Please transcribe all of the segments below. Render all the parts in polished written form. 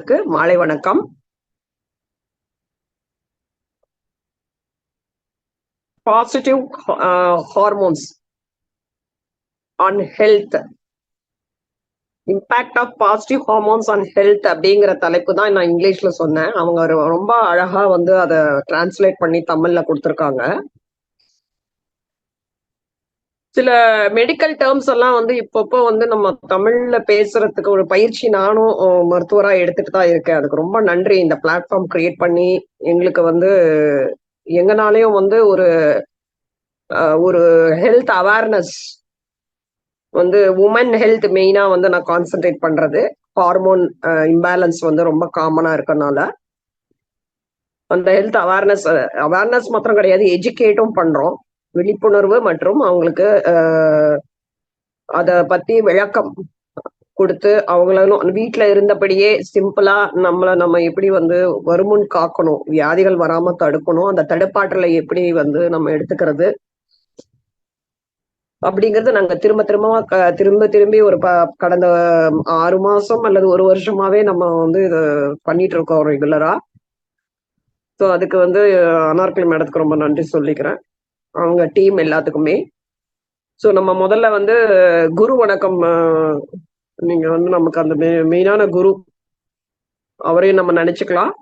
அனைவருக்கு மாலை வணக்கம். Positive hormones on health, impact of positive hormones on health அப்படிங்கிற தலைப்பு தான் நான் இங்கிலீஷ்ல சொன்னேன். அவங்க ரொம்ப அழகா வந்து அதை டிரான்ஸ்லேட் பண்ணி தமிழ்ல கொடுத்துருக்காங்க. சில மெடிக்கல் டேர்ம்ஸ் எல்லாம் வந்து இப்பப்போ வந்து நம்ம தமிழ்ல பேசுறதுக்கு ஒரு பயிற்சி நானும் மருத்துவரா எடுத்துட்டு தான் இருக்கேன். அதுக்கு ரொம்ப நன்றி. இந்த பிளாட்ஃபார்ம் கிரியேட் பண்ணி எங்களுக்கு வந்து எங்கனாலையும் வந்து ஒரு ஹெல்த் அவேர்னஸ் வந்து உமன் ஹெல்த் மெயினா வந்து நான் கான்சென்ட்ரேட் பண்றது. ஹார்மோன் இம்பேலன்ஸ் வந்து ரொம்ப காமனா இருக்கனால அந்த ஹெல்த் அவேர்னஸ் மாத்திரம் கிடையாது, எஜுகேட்டும் பண்றோம். விழிப்புணர்வு மற்றும் அவங்களுக்கு அத பத்தி விளக்கம் கொடுத்து அவங்களும் வீட்டுல இருந்தபடியே சிம்பிளா நம்ம எப்படி வந்து வருமுன் காக்கணும், வியாதிகள் வராம தடுக்கணும், அந்த தடுப்பாற்றலை எப்படி வந்து நம்ம எடுத்துக்கிறது அப்படிங்கறது நாங்க திரும்பி ஒரு கடந்த 6 மாசம் அல்லது 1 வருஷமாவே நம்ம வந்து இத பண்ணிட்டு இருக்கோம் ரெகுலரா. ஸோ அதுக்கு வந்து அனார்கலி மேடத்துக்கு ரொம்ப நன்றி சொல்லிக்கிறேன், அவங்க டீம் எல்லாத்துக்குமே. ஸோ நம்ம முதல்ல வந்து குரு வணக்கம். நீங்க வந்து நமக்கு அந்த மெயினான குரு அவரையும் நம்ம நினைச்சுக்கலாம்.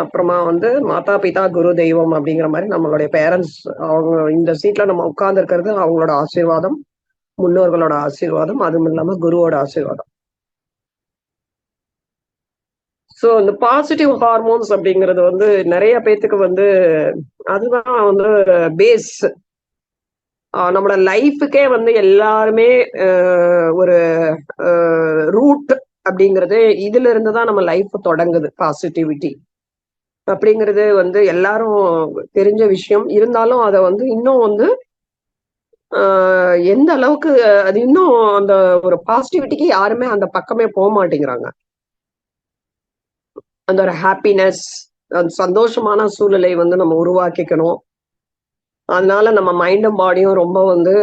அப்புறமா வந்து மாதா பிதா குரு தெய்வம் அப்படிங்கிற மாதிரி நம்மளுடைய பேரண்ட்ஸ், அவங்க இந்த சீட்ல நம்ம உட்கார்ந்து இருக்கிறது அவங்களோட ஆசீர்வாதம், முன்னோர்களோட ஆசீர்வாதம், அதுவும் இல்லாம குருவோட ஆசீர்வாதம். ஸோ இந்த பாசிட்டிவ் ஹார்மோன்ஸ் அப்படிங்கிறது வந்து நிறைய பேத்துக்கு வந்து அதுதான் வந்து பேஸ். நம்மளோட லைஃபுக்கே வந்து எல்லாருமே ஒரு ரூட் அப்படிங்கிறது இதுல இருந்துதான் நம்ம லைஃப் தொடங்குது. பாசிட்டிவிட்டி அப்படிங்கிறது வந்து எல்லாரும் தெரிஞ்ச விஷயம். இருந்தாலும் அதை வந்து இன்னும் வந்து எந்த அளவுக்கு அது இன்னும் அந்த ஒரு பாசிட்டிவிட்டிக்கு யாருமே அந்த பக்கமே போக மாட்டேங்கிறாங்க. அந்த ஒரு ஹாப்பினஸ், அந்த சந்தோஷமான சூழ்நிலை வந்து நம்ம உருவாக்கிக்கணும். அதனால நம்ம மைண்டும் பாடியும் ரொம்ப வந்து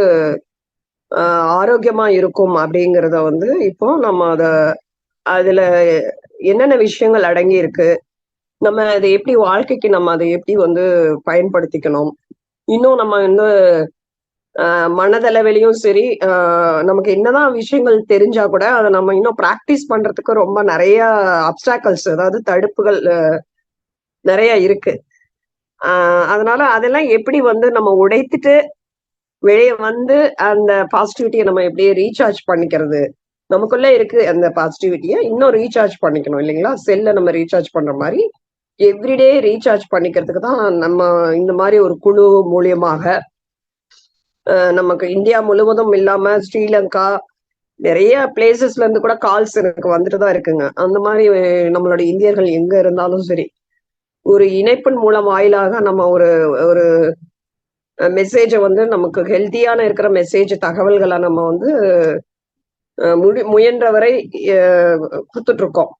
ஆரோக்கியமா இருக்கும் அப்படிங்கிறத வந்து இப்போ நம்ம அதுல என்னென்ன விஷயங்கள் அடங்கி இருக்கு, நம்ம அதை எப்படி வாழ்க்கைக்கு நம்ம அதை எப்படி வந்து பயன்படுத்திக்கணும், இன்னும் நம்ம வந்து மனதளவிலையும் சரி, நமக்கு என்னதான் விஷயங்கள் தெரிஞ்சா கூட அதை நம்ம இன்னும் பிராக்டிஸ் பண்றதுக்கு ரொம்ப நிறைய அப்டாக்கல்ஸ், அதாவது தடுப்புகள் நிறைய இருக்கு. அதனால அதெல்லாம் எப்படி வந்து நம்ம உடைத்துட்டு வெளியே வந்து அந்த பாசிட்டிவிட்டியை நம்ம எப்படியே ரீசார்ஜ் பண்ணிக்கிறது, நமக்குள்ள இருக்கு அந்த பாசிட்டிவிட்டியை இன்னும் ரீசார்ஜ் பண்ணிக்கணும் இல்லைங்களா? செல்லை நம்ம ரீசார்ஜ் பண்ற மாதிரி எவ்ரிடே ரீசார்ஜ் பண்ணிக்கிறதுக்கு தான் நம்ம இந்த மாதிரி ஒரு குழு மூலியமாக நமக்கு இந்தியா முழுவதும் இல்லாம ஸ்ரீலங்கா நிறைய பிளேசஸ்ல இருந்து கூட கால்ஸ் எனக்கு வந்துட்டு தான் இருக்குங்க. அந்த மாதிரி நம்மளோட இந்தியர்கள் எங்க இருந்தாலும் சரி, ஒரு இணைப்பின் மூலம் வாயிலாக நம்ம ஒரு ஒரு மெசேஜை வந்து நமக்கு ஹெல்த்தியான இருக்கிற மெசேஜ் தகவல்களை நம்ம வந்து முயன்றவரை கொடுத்துட்டு இருக்கோம்,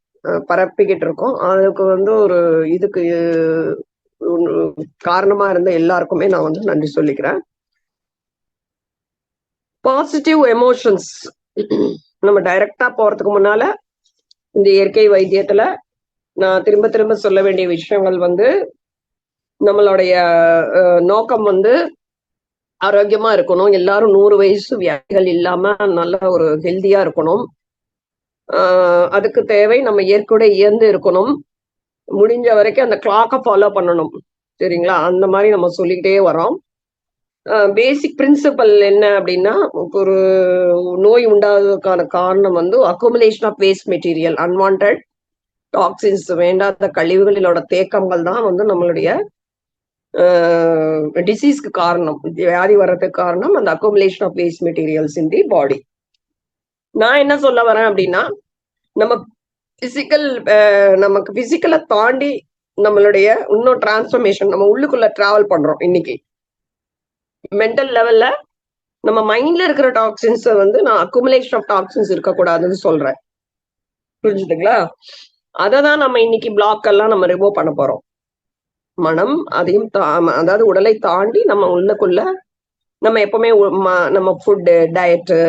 பரப்பிக்கிட்டு இருக்கோம். அதுக்கு வந்து ஒரு இதுக்கு காரணமா இருந்த எல்லாருக்குமே நான் வந்து நன்றி சொல்லிக்கிறேன். பாசிட்டிவ் எமோஷன்ஸ் நம்ம டைரக்டா போறதுக்கு முன்னால இந்த இயற்கை வைத்தியத்துல நான் திரும்ப திரும்ப சொல்ல வேண்டிய விஷயங்கள் வந்து, நம்மளுடைய நோக்கம் வந்து ஆரோக்கியமா இருக்கணும், எல்லாரும் 100 வயசு வியாதிகள் இல்லாம நல்ல ஒரு ஹெல்தியா இருக்கணும். அதுக்கு தேவை நம்ம இயற்கையோட இயந்து இருக்கணும், முடிஞ்ச வரைக்கும் அந்த கிளாக்கை ஃபாலோ பண்ணணும், சரிங்களா? அந்த மாதிரி நம்ம சொல்லிக்கிட்டே வரோம். பேசிக் பிரின்சிபல் என்ன அப்படின்னா, ஒரு நோய் உண்டாவதற்கான காரணம் வந்து accumulation of waste material, unwanted toxins, வேண்டாத கழிவுகளோட தேக்கங்கள் தான் வந்து நம்மளுடைய டிசீஸ்க்கு காரணம், வியாதி வர்றதுக்கு காரணம் அந்த accumulation of waste materials in the body. நான் என்ன சொல்ல வரேன் அப்படின்னா, நம்ம நமக்கு பிசிக்கலை தாண்டி நம்மளுடைய இன்னும் டிரான்ஸ்ஃபர்மேஷன் நம்ம உள்ளுக்குள்ள டிராவல் பண்றோம். இன்னைக்கு மென்டல் லெவல்ல நம்ம மைண்ட்ல இருக்கிற டாக்ஸின்ஸ் வந்து நான் அக்குமுலேஷன் ஆஃப் டாக்ஸின்ஸ் இருக்கக்கூடாதுன்னு சொல்றேன், புரிஞ்சுதுங்களா? அதை தான் நம்ம இன்னைக்கு பிளாக் எல்லாம் நம்ம ரிமூவ் பண்ண போறோம். மனம் அதையும் அதாவது உடலை தாண்டி நம்ம உள்ளுக்குள்ள நம்ம எப்பவுமே நம்ம ஃபுட்டு டயட்டு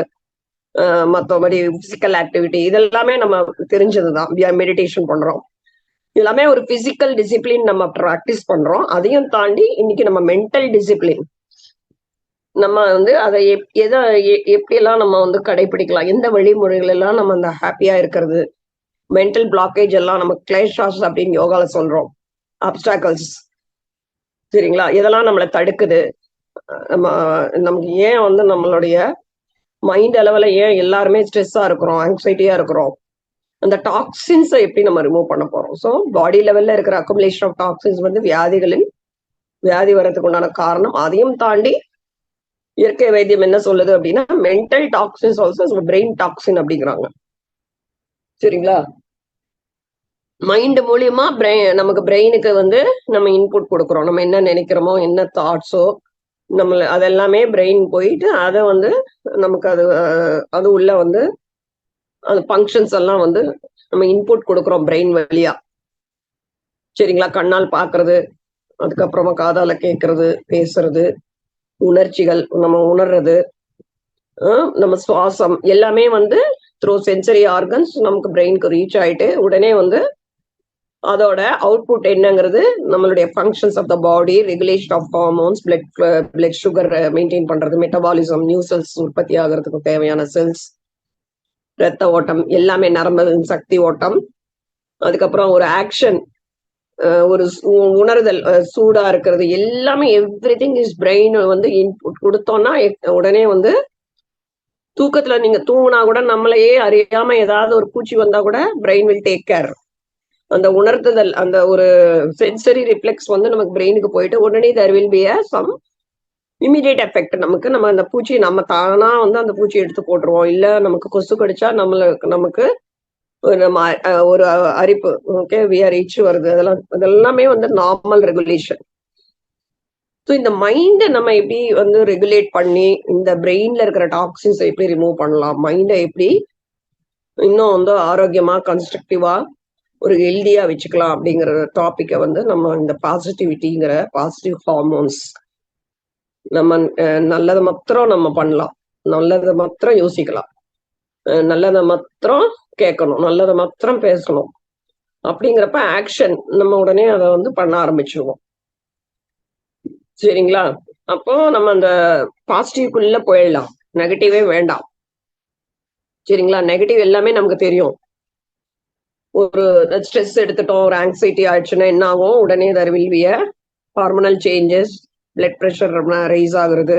மற்றபடி பிசிக்கல் ஆக்டிவிட்டி இதெல்லாமே நம்ம தெரிஞ்சதுதான். மெடிடேஷன் பண்றோம், எல்லாமே ஒரு பிசிக்கல் டிசிப்ளின் நம்ம ப்ராக்டிஸ் பண்றோம். அதையும் தாண்டி இன்னைக்கு நம்ம மென்டல் டிசிப்ளின் நம்ம வந்து அதை எதை எப்படியெல்லாம் நம்ம வந்து கடைபிடிக்கலாம், எந்த வழிமுறைகள் எல்லாம் நம்ம அந்த ஹாப்பியா இருக்கிறது, மென்டல் பிளாக்கேஜ் எல்லாம் நம்ம கிளேஷாஸ் அப்படின்னு யோகால சொல்றோம், அப்டாக்கல்ஸ். சரிங்களா, இதெல்லாம் நம்மளை தடுக்குது. நம்ம நமக்கு ஏன் வந்து நம்மளுடைய மைண்ட் அளவுல ஏன் எல்லாருமே ஸ்ட்ரெஸ்ஸா இருக்கிறோம், ஆங்ஸைட்டியா இருக்கிறோம், அந்த டாக்ஸின்ஸை எப்படி நம்ம ரிமூவ் பண்ண போறோம். ஸோ பாடி லெவல்ல இருக்கிற அக்குமுலேஷன் ஆஃப் டாக்ஸின்ஸ் வந்து வியாதி வர்றதுக்கு உண்டான காரணம். அதையும் தாண்டி இயற்கை வைத்தியம் என்ன சொல்லுது அப்படின்னா, mental toxins also brain toxin அப்படிங்கிறாங்க. சரிங்களா, மைண்ட் மூலியமா நமக்கு பிரெயினுக்கு வந்து நம்ம இன்புட் கொடுக்குறோம். நம்ம என்ன நினைக்கிறோமோ, என்ன தாட்ஸோ, நம்மள அதெல்லாமே பிரெயின் போயிட்டு அதை வந்து நமக்கு அது உள்ள வந்து அந்த ஃபங்க்ஷன்ஸ் எல்லாம் வந்து நம்ம இன்புட் கொடுக்குறோம் பிரெயின் வழியா. சரிங்களா, கண்ணால் பாக்குறது, அதுக்கப்புறமா காதால கேட்கறது, பேசுறது, உணர்ச்சிகள் நம்ம உணர்றது, நம்ம சுவாசம் எல்லாமே வந்து த்ரூ சென்சரி ஆர்கன்ஸ் நமக்கு பிரெயினுக்கு ரீச் ஆயிட்டு உடனே வந்து அதோட அவுட்புட் என்னங்கிறது நம்மளுடைய functions of the body, regulation of hormones, blood sugar maintain பண்றது, மெட்டபாலிசம், நியூ செல்ஸ் உற்பத்தி ஆகிறதுக்கு தேவையான செல்ஸ், ரத்த ஓட்டம் எல்லாமே, நரம்பு சக்தி ஓட்டம், அதுக்கப்புறம் ஒரு ஆக்ஷன், ஒரு உணர்தல், சூடா இருக்கிறது, எல்லாமே எவ்ரி திங் இஸ் பிரெயின் வந்து இன்புட் கொடுத்தோம்னா உடனே வந்து தூக்கத்துல நீங்க தூங்கினா கூட நம்மளையே அறியாம ஏதாவது ஒரு பூச்சி வந்தா கூட பிரெயின் வில் டேக் கேர். அந்த உணர்த்துதல், அந்த ஒரு சென்சரி ரிஃப்ளெக்ஸ் வந்து நமக்கு பிரெயினுக்கு போயிட்டு உடனே there will be some immediate effect. நம்ம அந்த பூச்சி நம்ம தானா வந்து அந்த பூச்சி எடுத்து போட்டுருவோம். இல்ல நமக்கு கொசு கடிச்சா நமக்கு ஒரு அரிப்பு, ஓகே, விஆர் இச்சு வருது, அதெல்லாமே வந்து நார்மல் ரெகுலேஷன். ஸோ இந்த மைண்டை நம்ம எப்படி வந்து ரெகுலேட் பண்ணி இந்த பிரெயின்ல இருக்கிற டாக்ஸின்ஸ் எப்படி ரிமூவ் பண்ணலாம், மைண்டை எப்படி இன்னும் வந்து ஆரோக்கியமா கன்ஸ்ட்ரக்டிவா ஒரு ஹெல்தியா வச்சுக்கலாம் அப்படிங்கிற டாபிக்கை வந்து நம்ம இந்த பாசிட்டிவிட்டிங்கிற பாசிட்டிவ் ஹார்மோன்ஸ், நம்ம நல்லதை மாத்திரம் நம்ம பண்ணலாம், நல்லதை மாத்திரம் யோசிக்கலாம், நல்லதை மாத்திரம் கேட்கணும், நல்லதை மாத்திரம் பேசணும் அப்படிங்கிறப்ப ஆக்ஷன் நம்ம உடனே அதை வந்து பண்ண ஆரம்பிச்சிருவோம். சரிங்களா, அப்போ நம்ம அந்த பாசிட்டிவ்க்குள்ள போயிடலாம், நெகட்டிவே வேண்டாம். சரிங்களா, நெகட்டிவ் எல்லாமே நமக்கு தெரியும். ஒரு ஸ்ட்ரெஸ் எடுத்துட்டோம், ஒரு ஆங்ஸைட்டி ஆயிடுச்சுன்னா என்ன ஆகும், உடனே தர் will be hormonal changes, blood pressure rice ஆகுறது,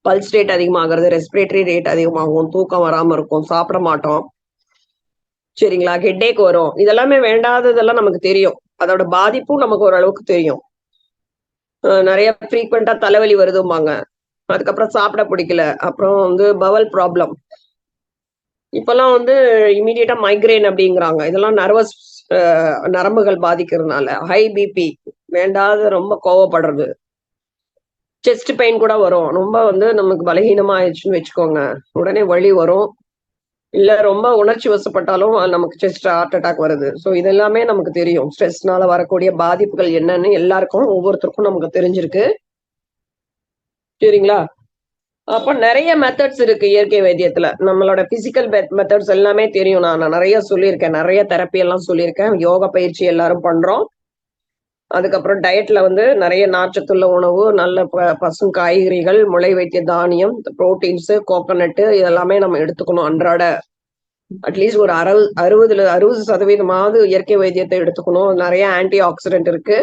பல்ஸ் ரேட் அதிகமாகிறது, ரெஸ்பிரேட்டரி ரேட் அதிகமாகும், தூக்கம் வராம இருக்கும், சாப்பிட மாட்டோம். சரிங்களா, ஹெட்டேக் வரும். இதெல்லாமே வேண்டாததெல்லாம் நமக்கு தெரியும், அதோட பாதிப்பும் நமக்கு ஓரளவுக்கு தெரியும். நிறைய ஃப்ரீக்வெண்டா தலைவலி வருதும்பாங்க, அதுக்கப்புறம் சாப்பிட பிடிக்கல, அப்புறம் வந்து பவல் ப்ராப்ளம், இப்பெல்லாம் வந்து இமீடியட்டா மைக்ரேன் அப்படிங்கிறாங்க. இதெல்லாம் நரம்புகள் பாதிக்கிறதுனால, ஹை பிபி, வேண்டாத ரொம்ப கோவப்படுறது, செஸ்ட் பெயின் கூட வரும். ரொம்ப வந்து நமக்கு பலகீனமா ஆயிடுச்சுன்னு வச்சுக்கோங்க, உடனே வலி வரும். இல்ல ரொம்ப உணர்ச்சி வசப்பட்டாலும் நமக்கு செஸ்ட் ஹார்ட் அட்டாக் வருது. ஸோ இதெல்லாமே நமக்கு தெரியும், ஸ்ட்ரெஸ்னால வரக்கூடிய பாதிப்புகள் என்னன்னு எல்லாருக்கும் ஒவ்வொருத்தருக்கும் நமக்கு தெரிஞ்சிருக்கு. சரிங்களா, அப்ப நிறைய மெத்தட்ஸ் இருக்கு இயற்கை வைத்தியத்துல. நம்மளோட பிசிக்கல் மெத்தட்ஸ் எல்லாமே தெரியும். நான் நிறைய சொல்லியிருக்கேன், நிறைய தெரப்பி எல்லாம் சொல்லியிருக்கேன். யோகா பயிற்சி எல்லாரும் பண்றோம். அதுக்கப்புறம் டயட்ல வந்து நிறைய நார்ச்சத்துள்ள உணவு, நல்ல பசும் காய்கறிகள், முளை வைத்திய தானியம், புரோட்டீன்ஸ், கோகோனட்டு இதெல்லாமே நம்ம எடுத்துக்கணும். அன்றாட அட்லீஸ்ட் ஒரு 60% இயற்கை வைத்தியத்தை எடுத்துக்கணும். நிறைய ஆன்டி ஆக்சிடென்ட் இருக்கு,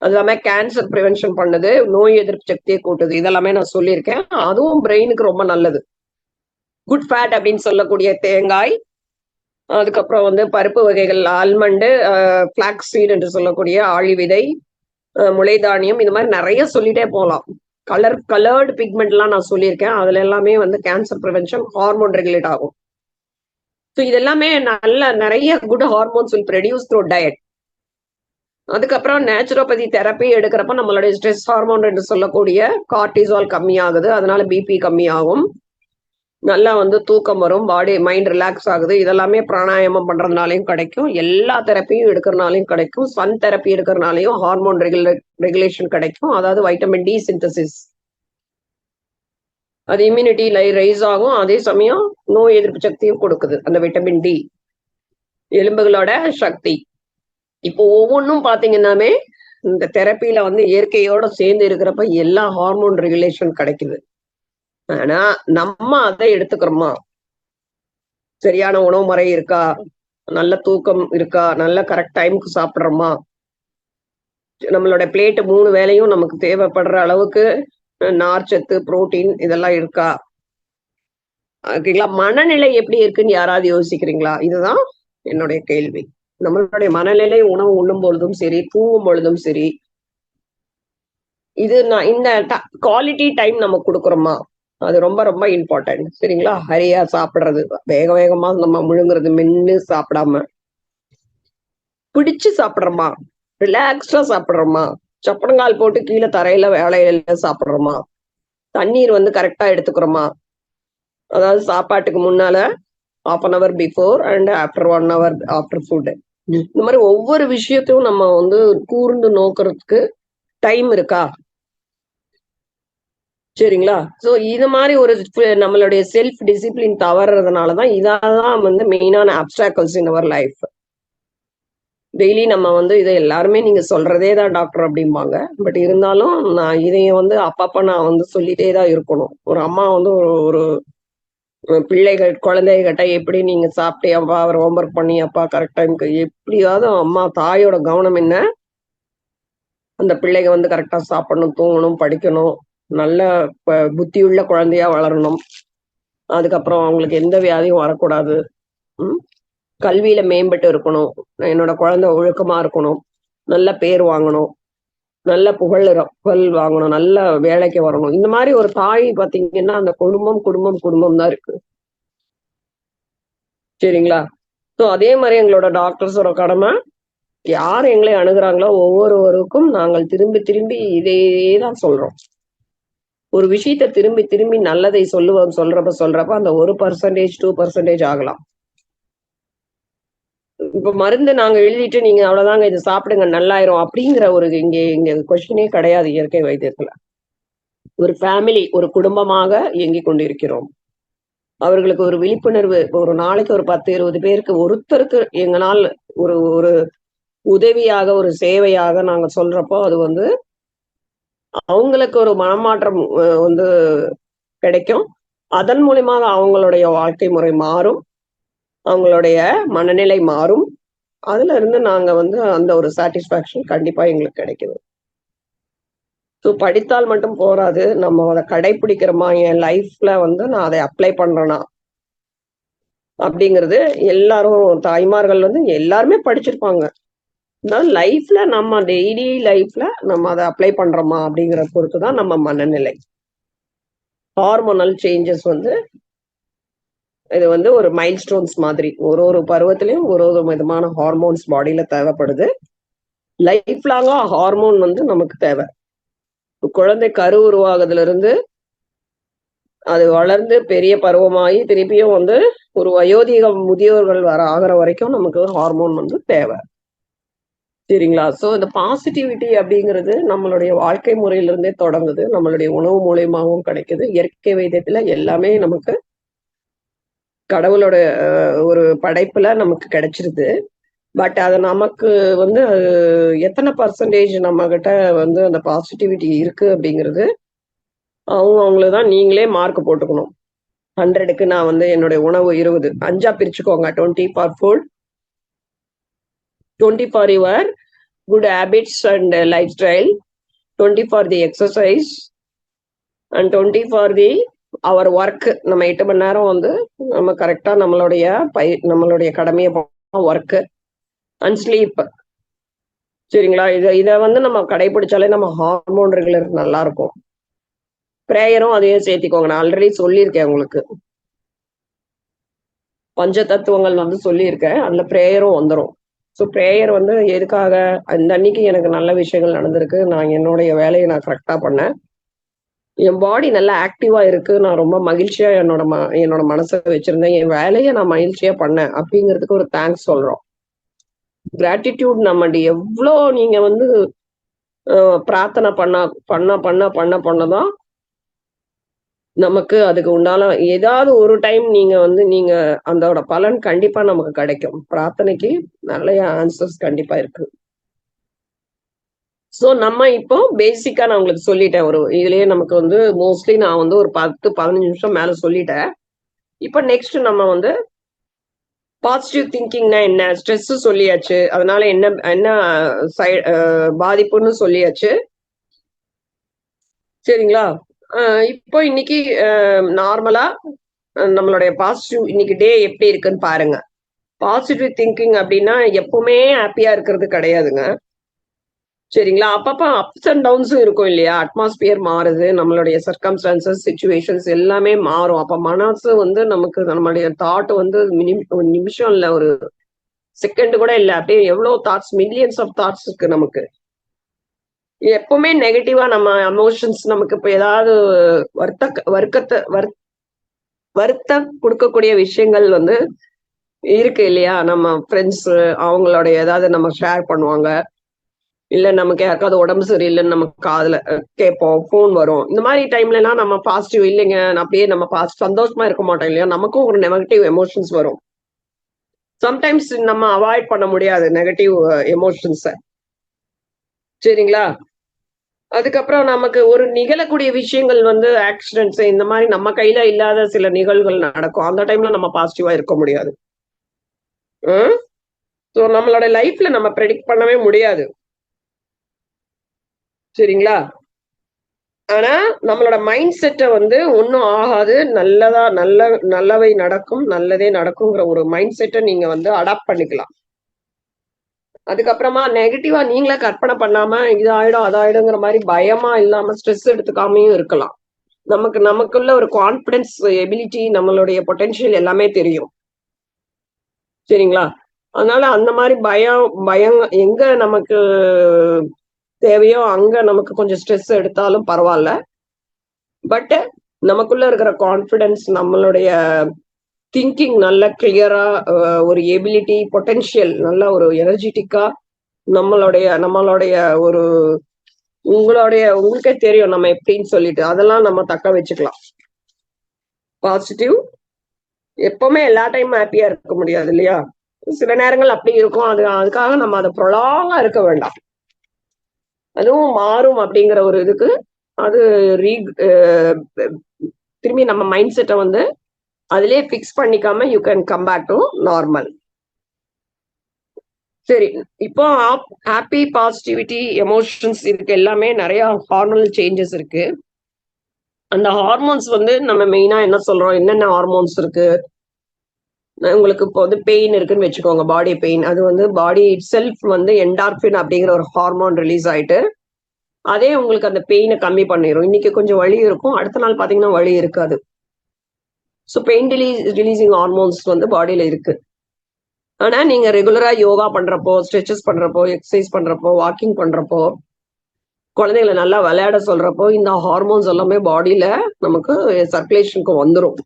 அது எல்லாமே கேன்சர் ப்ரிவென்ஷன் பண்ணுது, நோய் எதிர்ப்பு சக்தியை கூட்டுது, இதெல்லாமே நான் சொல்லியிருக்கேன். அதுவும் பிரெயினுக்கு ரொம்ப நல்லது. குட் ஃபேட் அப்படின்னு சொல்லக்கூடிய தேங்காய், அதுக்கப்புறம் வந்து பருப்பு வகைகள், ஆல்மண்டு, பிளாக்ஸ் சீட் என்று சொல்லக்கூடிய ஆழி விதை, முளை தானியம், இந்த மாதிரி நிறைய சொல்லிட்டே போகலாம். கலர்டு பிக்மெண்ட் எல்லாம் நான் சொல்லியிருக்கேன், அதுல எல்லாமே வந்து கேன்சர் ப்ரிவென்ஷன், ஹார்மோன் ரெகுலேட் ஆகும். ஸோ இதெல்லாமே நிறைய good hormones will produce through diet. அதுக்கப்புறம் நேச்சுரோபதி தெரப்பி எடுக்கிறப்ப நம்மளுடைய ஸ்ட்ரெஸ் ஹார்மோன் என்று சொல்லக்கூடிய கார்டிசால் கம்மியாகுது, அதனால பிபி கம்மியாகும், நல்லா வந்து தூக்கம் வரும், பாடி மைண்ட் ரிலாக்ஸ் ஆகுது. இதெல்லாமே பிராணாயாமம் பண்றதுனாலையும் கிடைக்கும், எல்லா தெரப்பியும் எடுக்கிறனாலையும் கிடைக்கும், சன் தெரப்பி எடுக்கிறனாலையும் ஹார்மோன் ரெகுலேஷன் கிடைக்கும், அதாவது வைட்டமின் டி சிந்தசிஸ். அது இம்யூனிட்டி ரைஸ் ஆகும். அதே சமயம் நோய் எதிர்ப்பு சக்தியும் கொடுக்குது அந்த விட்டமின் டி, எலும்புகளோட சக்தி. இப்போ ஒவ்வொன்றும் பாத்தீங்கன்னாமே இந்த தெரப்பியில வந்து இயற்கையோட சேர்ந்து இருக்கிறப்ப எல்லா ஹார்மோன் ரெகுலேஷன் கிடைக்குது. ஆனா நம்ம அதை எடுத்துக்கிறோமா? சரியான உணவு முறை இருக்கா? நல்ல தூக்கம் இருக்கா? நல்ல கரெக்ட் டைமுக்கு சாப்பிடுறோமா? நம்மளோட பிளேட் 3 வேளையும் நமக்கு தேவைப்படுற அளவுக்கு நார்ச்சத்து, புரோட்டீன் இதெல்லாம் இருக்கா? ஓகேங்களா? மனநிலை எப்படி இருக்குன்னு யாராவது யோசிக்கிறீங்களா? இதுதான் என்னுடைய கேள்வி. நம்மளுடைய மனநிலை உணவு உண்ணும் பொழுதும் சரி, தூங்கும் பொழுதும் சரி, இது நான் இந்த குவாலிட்டி டைம் நம்ம குடுக்குறோமா? அது ரொம்ப ரொம்ப இம்பார்ட்டன்ட். சரிங்களா? ஹரியா சாப்பிடுறது. வேக வேகமா நம்ம முழுங்குறது, மென்னு சாப்பிடாம. பிடிச்சு சாப்பிடுறோமா? ரிலாக்ஸ்டா சாப்பிடுறோமா? சப்பனங்கால் போட்டு கீழ தரையில வேலையில சாப்பிடுறோமா? தண்ணீர் வந்து கரெக்ட்டா எடுத்துக்கிறோமா? அதாவது சாப்பாட்டுக்கு முன்னால 1/2 an hour before and after 1 hour after food. இந்த மாரி ஒவ்வொரு விஷயத்தையும் நம்ம வந்து கூர்ந்து நோக்குறதுக்கு டைம் இருக்கா? சரிங்களா? ஸோ இது மாரி ஒரு நம்மளுடைய செல்ஃப் டிசிப்ளின் தவறுறதுனால தான் இதான் வந்து மெயினான அப்ஸ்டாக்கிள்ஸ் இன் அவர் லைஃப். டெய்லி நம்ம வந்து இத எல்லாருமே நீங்க சொல்றதே தான் டாக்டர் அப்டிம்பாங்க. பட் இருந்தாலும் நான் இதைய வந்து அப்பப்ப நான் வந்து சொல்லிட்டே தான் இருக்கணும். ஒரு அம்மா வந்து ஒரு ஒரு பிள்ளைகள் குழந்தைகிட்ட எப்படி நீங்க சாப்பிட்டியாப்பா? அவர் ஹோம்வொர்க் பண்ணியாப்பா? கரெக்ட் டைம்க்கு எப்படியாவது அம்மா தாயோட கவனம் என்ன? அந்த பிள்ளைக வந்து கரெக்ட்டா சாப்பிடணும், தூங்கணும், படிக்கணும். நல்ல புத்தியுள்ள குழந்தையா வளரணும். அதுக்கப்புறம் அவங்களுக்கு எந்த வியாதியும் வரக்கூடாது. ம். கல்வியில மேம்பட்டு இருக்கணும். என்னோட குழந்தை ஒழுக்கமா இருக்கணும். நல்ல பேர் வாங்கணும். நல்ல புகழ் வாங்கணும். நல்ல வேலைக்கு வரணும். இந்த மாரி ஒரு தாய் பார்த்தீங்கன்னா, அந்த குடும்பம், குடும்பம், குடும்பம் தான் இருக்கு. சரிங்களா? ஸோ அதே மாரி எங்களோட டாக்டர்ஸோட கடமை, யார் எங்களை அணுகுறாங்களோ ஒவ்வொருவருக்கும் நாங்கள் திரும்பி திரும்பி இதே தான் சொல்றோம். ஒரு விஷயத்த திரும்பி திரும்பி நல்லதை சொல்றப்ப அந்த 1% 2% ஆகலாம். இப்ப மருந்து நாங்க எழுதிட்டு நீங்க அவ்வளவுதாங்க இத சாப்பிடுங்க நல்லாயிரும் அப்படிங்கிற ஒரு இங்க இங்க கொஸ்டினே கிடையாது இயற்கை வைத்தியத்துல. ஒரு ஃபேமிலி, ஒரு குடும்பமாக இயங்கிக் கொண்டிருக்கிறோம். அவர்களுக்கு ஒரு விழிப்புணர்வு ஒரு நாளைக்கு ஒரு 10, 20 பேருக்கு ஒருத்தருக்கு எங்கனால ஒரு ஒரு உதவியாக, ஒரு சேவையாக நாங்க சொல்றப்போ, அது வந்து அவங்களுக்கு ஒரு மனமாற்றம் வந்து கிடைக்கும். அதன் மூலியமாக அவங்களுடைய வாழ்க்கை முறை மாறும். அவங்களுடைய மனநிலை மாறும். அதுல இருந்து நாங்க வந்து அந்த ஒரு சாட்டிஸ்ஃபேக்ஷன் கண்டிப்பா எங்களுக்கு கிடைக்குது. ஸோ படித்தால் மட்டும் போராது. நம்ம அத கடைப்பிடிக்கிறோமா? என் லைஃப்ல வந்து நான் அத அப்ளை பண்றேனா? அப்படிங்கிறது எல்லாரும் தாய்மார்கள் வந்து எல்லாருமே படிச்சிருப்பாங்க. இருந்தாலும் லைஃப்ல நம்ம டெய்லி லைஃப்ல நம்ம அத அப்ளை பண்றோமா? அப்படிங்கிற பொறுத்து தான் நம்ம மனநிலை. ஹார்மோனல் சேஞ்சஸ் வந்து இது வந்து ஒரு மைல்ஸ்டோன்ஸ் மாதிரி. ஒரு ஒரு பருவத்திலயும் ஒரு ஒரு விதமான ஹார்மோன்ஸ் பாடியில தேவைப்படுது. லைஃப் லாங்கா ஹார்மோன் வந்து நமக்கு தேவை. குழந்தை கரு உருவாகுறதுல அது வளர்ந்து பெரிய பருவமாயி திருப்பியும் வந்து ஒரு வயோதிக முதியோர்கள் ஆகுற வரைக்கும் நமக்கு ஹார்மோன் வந்து தேவை. சரிங்களா? ஸோ இந்த பாசிட்டிவிட்டி அப்படிங்கிறது நம்மளுடைய வாழ்க்கை முறையிலிருந்தே தொடங்குது. நம்மளுடைய உணவு மூலியமாவும் கிடைக்குது. இயற்கை வைத்தியத்துல எல்லாமே நமக்கு கடவுளோட ஒரு படைப்புல நமக்கு கிடைச்சிருது. பட் அது நமக்கு வந்து எத்தன பெர்சன்டேஜ் நம்மகிட்ட வந்து அந்த பாசிட்டிவிட்டி இருக்கு அப்படிங்கிறது, அவங்களுக்கு தான் நீங்களே மார்க் போட்டுக்கணும். 100க்கு நான் வந்து என்னுடைய உணவு 20 5ஆ பிரிச்சுக்கோங்க. 20 for food, 20 for your good habits and life style, 20 for the exercise and 20 for the our work. நம்ம 8 மணி நேரம் வந்து நம்ம கரெக்டா நம்மளுடைய கடமையை ஒர்க் அண்ட் ஸ்லீப். சரிங்களா? இத வந்து நம்ம கடைபிடிச்சாலே நம்ம ஹார்மோன் ரெகுலர் நல்லா இருக்கும். பிரேயரும் அதையும் சேர்த்திக்கோங்க. நான் ஆல்ரெடி சொல்லியிருக்கேன் உங்களுக்கு. பஞ்ச தத்துவங்கள் வந்து சொல்லியிருக்கேன். அதுல பிரேயரும் வந்துரும். ஸோ பிரேயர் வந்து எதுக்காக? அந்த அன்னைக்கு எனக்கு நல்ல விஷயங்கள் நடந்திருக்கு. நான் என்னுடைய வேலையை நான் கரெக்டா பண்ணேன். என் பாடி நல்லா ஆக்டிவா இருக்கு. நான் ரொம்ப மகிழ்ச்சியா என்னோட மனச வச்சிருந்தேன். என் வேலைய நான் மகிழ்ச்சியா பண்ணேன். அப்படிங்கிறதுக்கு ஒரு தேங்க்ஸ் சொல்றோம். கிராட்டிட்யூட் எவ்ளோ நீங்க வந்து பிரார்த்தனை பண்ண பண்ண பண்ண பண்ண பண்ணதான் நமக்கு அதுக்கு உண்டான ஏதாவது ஒரு டைம் நீங்க வந்து நீங்க அதோட பலன் கண்டிப்பா நமக்கு கிடைக்கும். பிரார்த்தனைக்கு நிறைய ஆன்சர்ஸ் கண்டிப்பா இருக்கு. சோ நம்ம இப்போ பேசிக்கா நான் உங்களுக்கு சொல்லிட்டேன். ஒரு இதுலயே நமக்கு வந்து மோஸ்ட்லி நான் வந்து ஒரு 10, 15 நிமிஷம் மேல சொல்லிட்டேன். இப்ப நெக்ஸ்ட் நம்ம வந்து பாசிட்டிவ் திங்கிங்னா என்ன? ஸ்ட்ரெஸ் சொல்லியாச்சு. அதனால என்ன என்ன சை அ பாதிப்புன்னு சொல்லியாச்சு. சரிங்களா? அ இப்போ இன்னைக்கு அ நார்மலா நம்மளுடைய பாசிட்டிவ் இன்னைக்கு டே எப்படி இருக்குன்னு பாருங்க. பாசிட்டிவ் திங்கிங் அப்படின்னா எப்பவுமே ஹேப்பியா இருக்கிறது கிடையாதுங்க. சரிங்களா? அப்பப்ப அப்ஸ் அண்ட் டவுன்ஸும் இருக்கும் இல்லையா? அட்மாஸ்பியர் மாறுது. நம்மளுடைய சர்க்கம்ஸ்டான்சஸ், சிச்சுவேஷன்ஸ் எல்லாமே மாறும். அப்ப மனசு வந்து நமக்கு நம்மளுடைய தாட் வந்து ஒரு நிமிஷம் இல்ல, ஒரு செகண்ட் கூட இல்ல. அப்படியே எவ்வளோ தாட்ஸ், மில்லியன்ஸ் ஆஃப் தாட்ஸ் இருக்கு நமக்கு. எப்பவுமே நெகட்டிவா நம்ம எமோஷன்ஸ் நமக்கு இப்ப ஏதாவது வருத்தக்க வர்க்கத்த வர் வருத்தம் குடுக்கக்கூடிய விஷயங்கள் வந்து இருக்கு இல்லையா? நம்ம ஃப்ரெண்ட்ஸ் அவங்களுடைய ஏதாவது நம்ம ஷேர் பண்ணுவாங்க. இல்ல நமக்கு யாருக்காவது உடம்பு சரியில்லன்னு நம்ம காதுல கேட்போம். ஃபோன் வரும். இந்த மாரி டைம்லலாம் நம்ம பாசிட்டிவ் இல்லைங்க. அப்படியே நம்ம சந்தோஷமா இருக்க மாட்டோம் இல்லையா? நமக்கும் ஒரு நெகட்டிவ் எமோஷன்ஸ் வரும். சம்டைம்ஸ் நம்ம அவாய்ட் பண்ண முடியாது நெகட்டிவ் எமோஷன்ஸ. சரிங்களா? அதுக்கப்புறம் நமக்கு ஒரு நிகழக்கூடிய விஷயங்கள் வந்து ஆக்சிடென்ட்ஸ் இந்த மாரி நம்ம கையில இல்லாத சில நிகழ்வுகள் நடக்கும். அந்த டைம்ல நம்ம பாசிட்டிவா இருக்க முடியாது. ம். சோ நம்மளோட லைஃப்ல நம்ம பிரெடிக்ட் பண்ணவே முடியாது. சரிங்களா? ஆனா, நம்மளோட மைண்ட் செட்ட வந்து ஒண்ணும் ஆகாது. நல்லவை நடக்கும். நல்லதே நடக்குங்கிற ஒரு மைண்ட் செட்ட நீங்க வந்து அடாப்ட் பண்ணிக்கலாம். அதுக்கப்புறமா நெகட்டிவா நீங்களே கற்பனை பண்ணாம, இது ஆயிடும், அது ஆயிடுங்கிற மாரி பயமா இல்லாம ஸ்ட்ரெஸ் எடுத்துக்காமயும் இருக்கலாம். நமக்குள்ள ஒரு கான்ஃபிடன்ஸ், எபிலிட்டி, நம்மளுடைய பொட்டன்ஷியல் எல்லாமே தெரியும். சரிங்களா? அதனால அந்த மாரி பயம் எங்க நமக்கு தேவையோ, அங்க நமக்கு கொஞ்சம் ஸ்ட்ரெஸ் எடுத்தாலும் பரவால்ல. பட் நமக்குள்ள இருக்கிற கான்ஃபிடன்ஸ், நம்மளுடைய திங்கிங் நல்ல கிளியரா, ஒரு எபிலிட்டி, பொட்டன்ஷியல் நல்ல ஒரு எனர்ஜிட்டிக்கா நம்மளுடைய நம்மளுடைய ஒரு உங்களுக்கே தெரியும் நம்ம எப்படின்னு சொல்லிட்டு. அதெல்லாம் நம்ம தக்க வச்சுக்கலாம். பாசிட்டிவ் எப்பவுமே எல்லா டைமும் ஹேப்பியா இருக்க முடியாது இல்லையா? சில நேரங்கள் அப்படி இருக்கும். அதுக்காக நம்ம அத ப்ரொலாங்கா இருக்க வேண்டாம். அதுவும் மாறும் அப்படிங்கிற ஒரு இதுக்கு அது ரீக் அ திரும்பி நம்ம மைண்ட் செட்ட வந்து அதிலேயே ஃபிக்ஸ் பண்ணிக்காம you can come back to normal. சரி. இப்போ ஹாப்பி, பாசிட்டிவிட்டி, எமோஷன்ஸ் இதுக்கு எல்லாமே நெறைய ஹார்மோனல் சேஞ்சஸ் இருக்கு. அந்த ஹார்மோன்ஸ் வந்து நம்ம மெயினா என்ன சொல்றோம்? என்னென்ன ஹார்மோன்ஸ் இருக்கு? உங்களுக்கு இப்போ வந்து பெயின் இருக்குன்னு வச்சுக்கோங்க. Body pain. அது வந்து பாடி இட்செல்ஃப் வந்து என்டார்பின் அப்படிங்கிற ஒரு ஹார்மோன் ரிலீஸ் ஆயிட்டு, அதே உங்களுக்கு அந்த பெயின கம்மி பண்ணிரும். இன்னைக்கு கொஞ்சம் வலி இருக்கும். அடுத்த நாள் பார்த்தீங்கன்னா வலி இருக்காது. ஸோ பெயின் ரிலீசிங் ஹார்மோன்ஸ் வந்து பாடியில இருக்கு. ஆனா நீங்க ரெகுலரா யோகா பண்றப்போ, ஸ்ட்ரெச்சஸ் பண்றப்போ, எக்சர்சைஸ் பண்றப்போ, வாக்கிங் பண்றப்போ, குழந்தைகள நல்லா விளையாட சொல்றப்போ, இந்த ஹார்மோன்ஸ் எல்லாமே பாடியில நமக்கு சர்க்குலேஷனுக்கு வந்துரும்.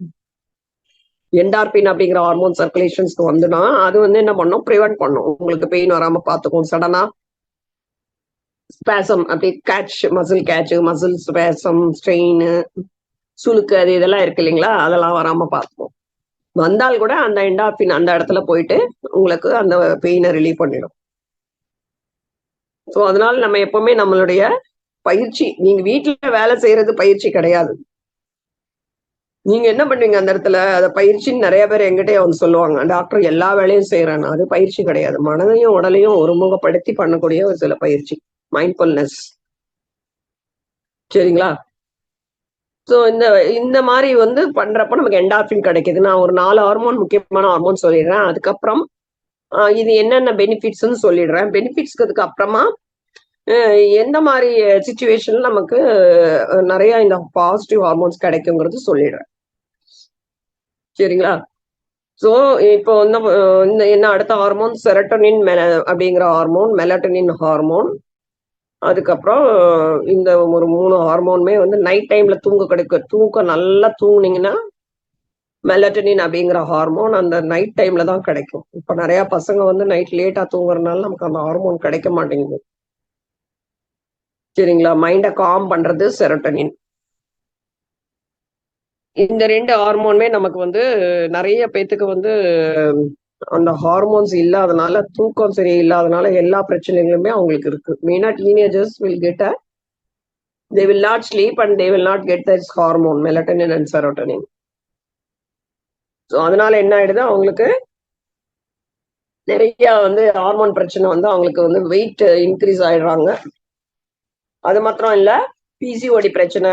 என்டார்பின் அப்படிங்கிற ஹார்மோன் சர்க்குலேஷன்ஸ்க்கு வந்துனா, அது வந்து என்ன பண்ணும்? பிரிவென்ட் பண்ணும். உங்களுக்கு பெயின் வராம பார்த்துக்கும். சடனா ஸ்பாசம் அப்படி muscle catch, muscle spasm, strain, சுளுக்கு அது இதெல்லாம் இருக்கு இல்லைங்களா? அதெல்லாம் வராம பார்த்துக்கும். வந்தால் கூட அந்த என்டார்பின் அந்த இடத்துல போயிட்டு, உங்களுக்கு அந்த பெயின ரிலீவ் பண்ணிடும். ஸோ அதனால நம்ம எப்பவுமே நம்மளுடைய பயிற்சி, நீங்க வீட்ல வேலை செய்யறது பயிற்சி கிடையாது. நீங்க என்ன பண்ணுவீங்க அந்த இடத்துல? அத பயிற்சின்னு நெறைய பேர் என்கிட்டயே வந்து சொல்லுவாங்க. டாக்டர் எல்லா வேலையும் செய்றேன்னு. அது பயிற்சி கிடையாது. மனதையும், உடலையும் ஒருமுகப்படுத்தி பண்ணக்கூடிய ஒரு சில பயிற்சி. மைண்ட்ஃபுல்னஸ். சரிங்களா? ஸோ இந்த இந்த மாரி வந்து பண்றப்ப நமக்கு என்டார்பின் கிடைக்குது. நான் ஒரு 4 ஹார்மோன் முக்கியமான ஹார்மோன் சொல்லிடுறேன். அதுக்கப்புறம் இது என்னென்ன பெனிஃபிட்ஸ்ன்னு சொல்லிடுறேன். பெனிஃபிட்ஸ்க்கு அப்புறமா அ எந்த மாரி சிச்சுவேஷன்ல நமக்கு நெறைய இந்த பாசிட்டிவ் ஹார்மோன்ஸ் கிடைக்குங்கிறது சொல்லிடுறேன். சரிங்களா? ஸோ இப்போ வந்து இந்த என்ன அடுத்த ஹார்மோன் செரட்டோனின் அப்படிங்கிற ஹார்மோன், மெலட்டோனின் ஹார்மோன். அதுக்கப்புறம் இந்த ஒரு 3 ஹார்மோனுமே வந்து நைட் டைம்ல தூக்கம் நல்லா தூங்குனீங்கன்னா, மெலட்டோனின் அப்படிங்கிற ஹார்மோன் அந்த நைட் டைம்ல தான் கிடைக்கும். இப்ப நெறைய பசங்க வந்து நைட் லேட்டா தூங்குறதுனால நமக்கு அந்த ஹார்மோன் கிடைக்க மாட்டேங்குது. சரிங்களா? மைண்ட காம் பண்றது செரட்டோனின். இந்த 2 ஹார்மோனுமே நமக்கு வந்து நிறைய பேத்துக்கு வந்து அந்த ஹார்மோன்ஸ் இல்லாதனால, தூக்கம் சரி இல்லாதனால எல்லா பிரச்சனைகளுமே அவங்களுக்கு இருக்கு. மெயினா teenagers will get they will not sleep and they will not get this hormone melatonin and serotonin. So அதனால என்ன ஆயிடுது, அவங்களுக்கு நிறைய வந்து ஹார்மோன் பிரச்சனை வந்து அவங்களுக்கு வந்து வெயிட் இன்க்ரீஸ் ஆயிடுறாங்க. அது மாத்திரம் இல்ல, பிசிஓடி பிரச்சனை,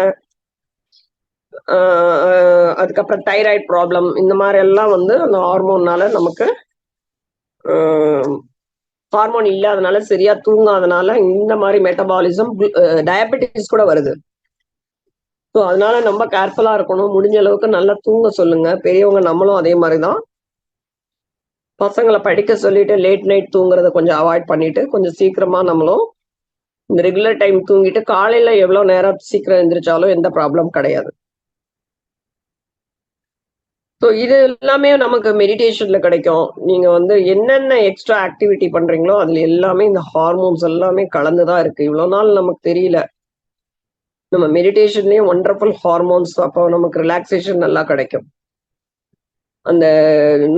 அதுக்கப்புறம் தைராய்டு ப்ராப்ளம், இந்த மாதிரி எல்லாம் வந்து அந்த ஹார்மோன்னால நமக்கு ஹார்மோன் இல்லாதனால, சரியா தூங்காதனால இந்த மாதிரி மெட்டபாலிசம், டயபெட்டிஸ் கூட வருது. ஸோ அதனால ரொம்ப கேர்ஃபுல்லா இருக்கணும். முடிஞ்ச அளவுக்கு நல்லா தூங்க சொல்லுங்க. பெரியவங்க நம்மளும் அதே மாதிரிதான். பசங்களை படிக்க சொல்லிட்டு லேட் நைட் தூங்குறத கொஞ்சம் அவாய்ட் பண்ணிட்டு கொஞ்சம் சீக்கிரமா நம்மளும் இந்த ரெகுலர் டைம் தூங்கிட்டு காலையில எவ்வளவு நேரம் சீக்கிரம் எந்திரிச்சாலும் எந்த ப்ராப்ளம் கிடையாது. ஸோ இது எல்லாமே நமக்கு மெடிடேஷன்ல கிடைக்கும். நீங்க வந்து என்னென்ன எக்ஸ்ட்ரா ஆக்டிவிட்டி பண்றீங்களோ அதுல எல்லாமே இந்த ஹார்மோன்ஸ் எல்லாமே கலந்துதான் இருக்கு. இவ்வளவு நாள் நமக்கு தெரியல. நம்ம மெடிடேஷன்லயே ஒண்டர்ஃபுல் ஹார்மோன்ஸ், அப்போ நமக்கு ரிலாக்ஸேஷன் நல்லா கிடைக்கும். அந்த